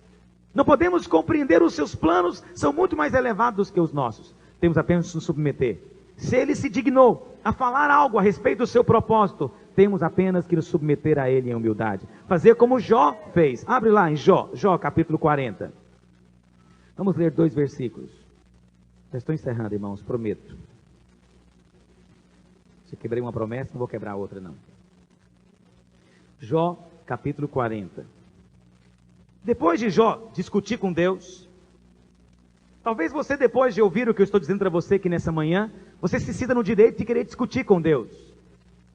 Não podemos compreender os seus planos, são muito mais elevados que os nossos. Temos apenas que nos submeter. Se ele se dignou a falar algo a respeito do seu propósito, temos apenas que nos submeter a ele em humildade. Fazer como Jó fez. Abre lá em Jó capítulo 40. Vamos ler 2 versículos. Já estou encerrando, irmãos, prometo. Se eu quebrei uma promessa, não vou quebrar outra não. Jó capítulo 40. Depois de Jó discutir com Deus, talvez você, depois de ouvir o que eu estou dizendo para você aqui nessa manhã, você se sinta no direito de querer discutir com Deus.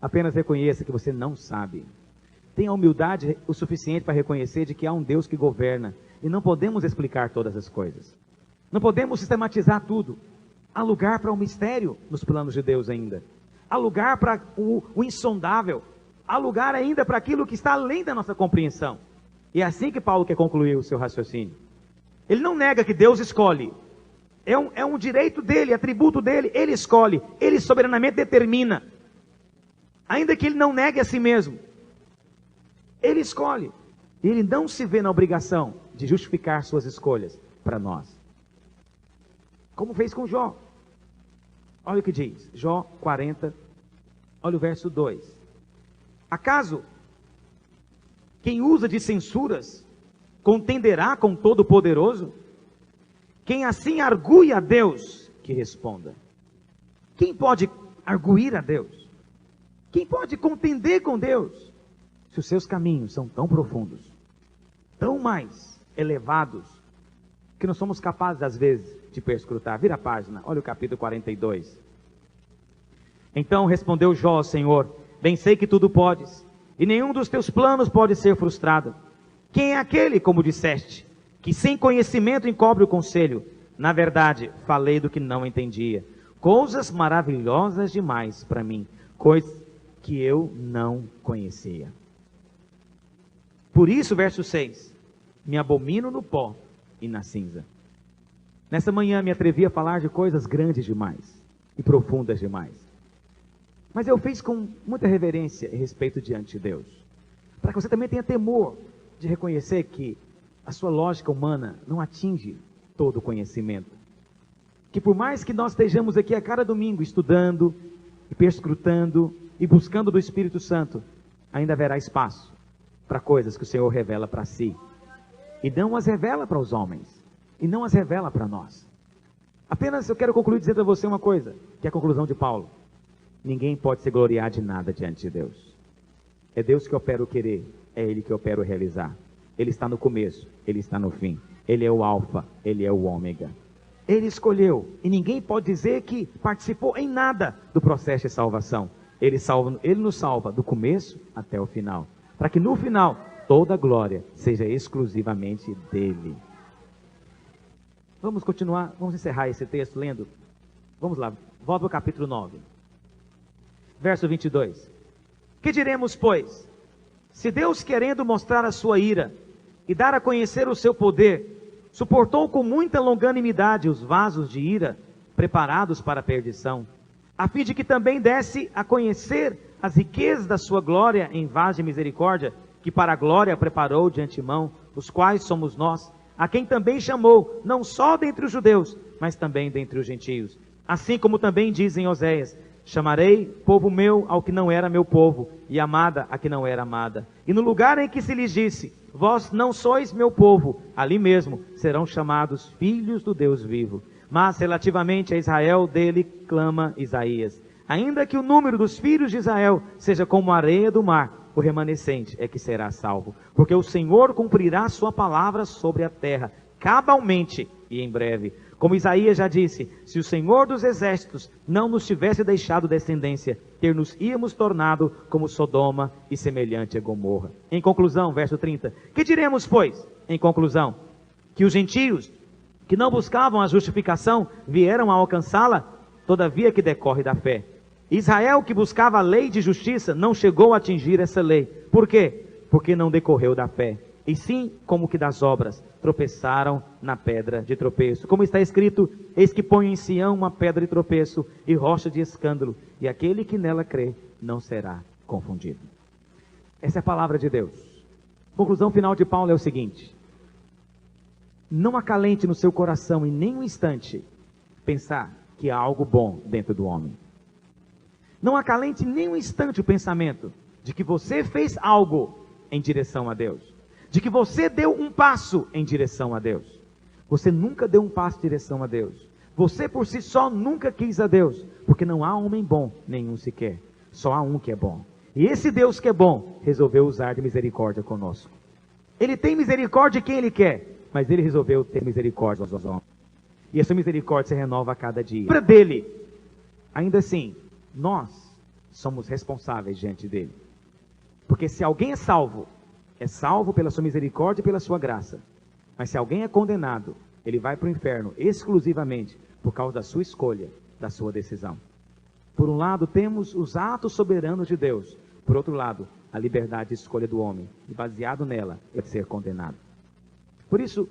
Apenas reconheça que você não sabe. Tenha humildade o suficiente para reconhecer de que há um Deus que governa. E não podemos explicar todas as coisas. Não podemos sistematizar tudo. Há lugar para o mistério nos planos de Deus ainda. Há lugar para o insondável. Há lugar ainda para aquilo que está além da nossa compreensão. E é assim que Paulo quer concluir o seu raciocínio. Ele não nega que Deus escolhe. É um direito dele, atributo dele. Ele escolhe. Ele soberanamente determina. Ainda que ele não negue a si mesmo. Ele escolhe. E ele não se vê na obrigação de justificar suas escolhas para nós. Como fez com Jó. Olha o que diz. Jó 40. Olha o verso 2. Acaso quem usa de censuras contenderá com Todo-Poderoso? Quem assim argui a Deus, que responda. Quem pode arguir a Deus? Quem pode contender com Deus? Se os seus caminhos são tão profundos, tão mais elevados, que não somos capazes, às vezes, de perscrutar. Vira a página, olha o capítulo 42. Então respondeu Jó ao Senhor: bem sei que tudo podes, e nenhum dos teus planos pode ser frustrado. Quem é aquele, como disseste, que sem conhecimento encobre o conselho? Na verdade, falei do que não entendia. Coisas maravilhosas demais para mim, coisas que eu não conhecia. Por isso, verso 6, me abomino no pó e na cinza. Nessa manhã me atrevi a falar de coisas grandes demais e profundas demais. Mas eu fiz com muita reverência e respeito diante de Deus, para que você também tenha temor de reconhecer que a sua lógica humana não atinge todo o conhecimento. Que por mais que nós estejamos aqui a cada domingo estudando e perscrutando e buscando do Espírito Santo, ainda haverá espaço para coisas que o Senhor revela para si. E não as revela para os homens, e não as revela para nós. Apenas eu quero concluir dizendo a você uma coisa, que é a conclusão de Paulo. Ninguém pode se gloriar de nada diante de Deus. É Deus que opera o querer, é Ele que opera o realizar. Ele está no começo, Ele está no fim. Ele é o alfa, Ele é o ômega. Ele escolheu, e ninguém pode dizer que participou em nada do processo de salvação. Ele nos salva do começo até o final, para que no final toda a glória seja exclusivamente dele. Vamos continuar, vamos encerrar esse texto lendo. Vamos lá, volta ao capítulo 9. Verso 22. Que diremos, pois? Se Deus, querendo mostrar a sua ira e dar a conhecer o seu poder, suportou com muita longanimidade os vasos de ira preparados para a perdição, a fim de que também desse a conhecer as riquezas da sua glória em vasos de misericórdia, que para a glória preparou de antemão, os quais somos nós, a quem também chamou, não só dentre os judeus, mas também dentre os gentios. Assim como também dizem Oséias: chamarei povo meu ao que não era meu povo, e amada a que não era amada. E no lugar em que se lhes disse: vós não sois meu povo, ali mesmo serão chamados filhos do Deus vivo. Mas relativamente a Israel, dele clama Isaías: ainda que o número dos filhos de Israel seja como a areia do mar, o remanescente é que será salvo. Porque o Senhor cumprirá sua palavra sobre a terra, cabalmente e em breve. Como Isaías já disse: se o Senhor dos exércitos não nos tivesse deixado descendência, ter-nos íamos tornado como Sodoma e semelhante a Gomorra. Em conclusão, verso 30, que diremos, pois? Em conclusão, que os gentios que não buscavam a justificação vieram a alcançá-la, todavia que decorre da fé. Israel, que buscava a lei de justiça, não chegou a atingir essa lei. Por quê? Porque não decorreu da fé, e sim como que das obras, tropeçaram na pedra de tropeço. Como está escrito: eis que ponho em Sião uma pedra de tropeço e rocha de escândalo, e aquele que nela crê não será confundido. Essa é a palavra de Deus. Conclusão final de Paulo é o seguinte: não acalente no seu coração em nenhum instante pensar que há algo bom dentro do homem. Não acalente em nenhum instante o pensamento de que você fez algo em direção a Deus, de que você deu um passo em direção a Deus. Você nunca deu um passo em direção a Deus. Você por si só nunca quis a Deus, porque não há homem bom, nenhum sequer. Só há um que é bom. E esse Deus que é bom, resolveu usar de misericórdia conosco. Ele tem misericórdia de quem Ele quer, mas Ele resolveu ter misericórdia dos homens. E essa misericórdia se renova a cada dia. Para dele, ainda assim, nós somos responsáveis diante dele. Porque se alguém é salvo pela sua misericórdia e pela sua graça. Mas se alguém é condenado, ele vai para o inferno exclusivamente por causa da sua escolha, da sua decisão. Por um lado, temos os atos soberanos de Deus. Por outro lado, a liberdade de escolha do homem. E baseado nela, é ser condenado. Por isso,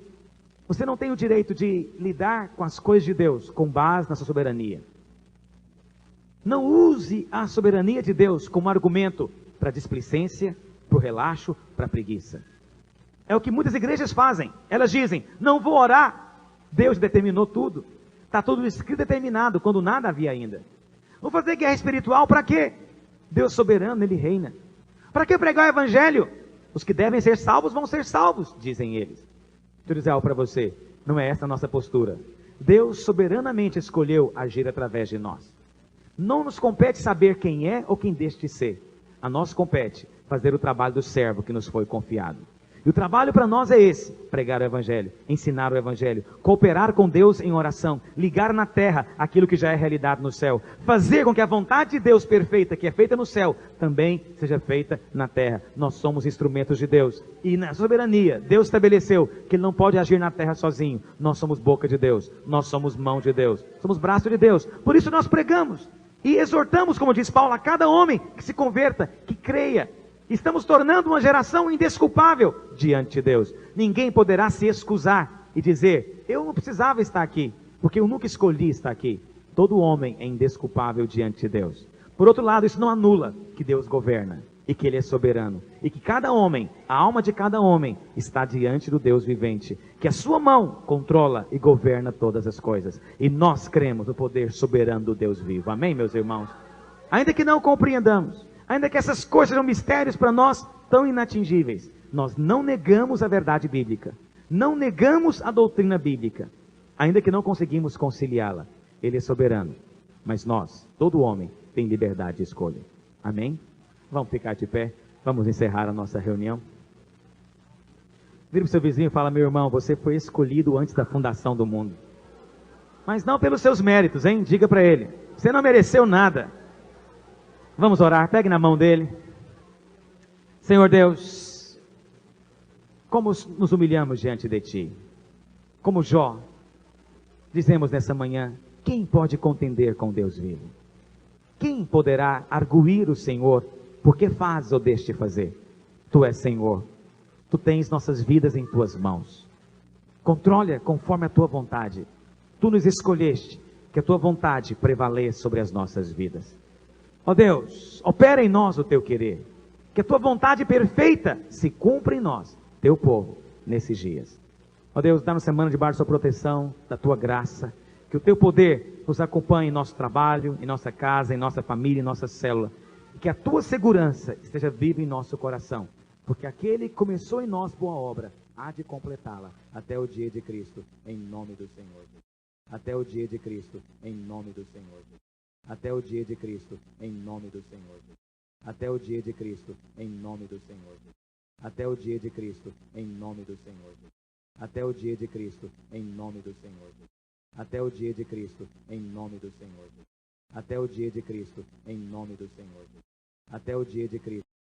você não tem o direito de lidar com as coisas de Deus com base na sua soberania. Não use a soberania de Deus como argumento para displicência, para o relaxo, para a preguiça. É o que muitas igrejas fazem. Elas dizem: não vou orar, Deus determinou tudo. Está tudo escrito determinado, quando nada havia ainda. Vou fazer guerra espiritual para quê? Deus soberano, Ele reina. Para que pregar o evangelho? Os que devem ser salvos vão ser salvos, dizem eles. Deixa eu dizer algo para você: não é essa a nossa postura. Deus soberanamente escolheu agir através de nós. Não nos compete saber quem é ou quem deixa de ser. A nós compete fazer o trabalho do servo que nos foi confiado. E o trabalho para nós é esse: pregar o Evangelho, ensinar o Evangelho, cooperar com Deus em oração, ligar na terra aquilo que já é realidade no céu, fazer com que a vontade de Deus perfeita, que é feita no céu, também seja feita na terra. Nós somos instrumentos de Deus. E na soberania, Deus estabeleceu que Ele não pode agir na terra sozinho. Nós somos boca de Deus, nós somos mão de Deus, somos braço de Deus. Por isso nós pregamos e exortamos, como diz Paulo, a cada homem que se converta, que creia. Estamos tornando uma geração indesculpável diante de Deus. Ninguém poderá se excusar e dizer: eu não precisava estar aqui, porque eu nunca escolhi estar aqui. Todo homem é indesculpável diante de Deus. Por outro lado, isso não anula que Deus governa e que Ele é soberano, e que cada homem, a alma de cada homem, está diante do Deus vivente, que a sua mão controla e governa todas as coisas. E nós cremos no poder soberano do Deus vivo. Amém, meus irmãos? Ainda que não compreendamos, ainda que essas coisas sejam mistérios para nós tão inatingíveis, nós não negamos a verdade bíblica, não negamos a doutrina bíblica, ainda que não conseguimos conciliá-la. Ele é soberano, mas nós, todo homem, tem liberdade de escolha. Amém? Vamos ficar de pé, vamos encerrar a nossa reunião. Vira para o seu vizinho e fala: meu irmão, você foi escolhido antes da fundação do mundo. Mas não pelos seus méritos, hein? Diga para ele: você não mereceu nada. Vamos orar, pegue na mão dele. Senhor Deus, como nos humilhamos diante de Ti. Como Jó, dizemos nessa manhã: quem pode contender com Deus vivo? Quem poderá arguir o Senhor? Porque fazes ou deixas de fazer? Tu és Senhor, Tu tens nossas vidas em Tuas mãos. Controle conforme a Tua vontade. Tu nos escolheste, que a Tua vontade prevaleça sobre as nossas vidas. Ó Deus, opera em nós o Teu querer, que a Tua vontade perfeita se cumpra em nós, Teu povo, nesses dias. Ó Deus, dá-nos semana debaixo da Sua proteção, da Tua graça, que o Teu poder nos acompanhe em nosso trabalho, em nossa casa, em nossa família, em nossa célula, e que a Tua segurança esteja viva em nosso coração, porque aquele que começou em nós boa obra, há de completá-la até o dia de Cristo, em nome do Senhor. Até o dia de Cristo, em nome do Senhor. Até o dia de Cristo, em nome do Senhor. Até o dia de Cristo, em nome do Senhor. Até o dia de Cristo, em nome do Senhor. Até o dia de Cristo, em nome do Senhor. Até o dia de Cristo, em nome do Senhor. Até o dia de Cristo, em nome do Senhor. Até o dia de Cristo.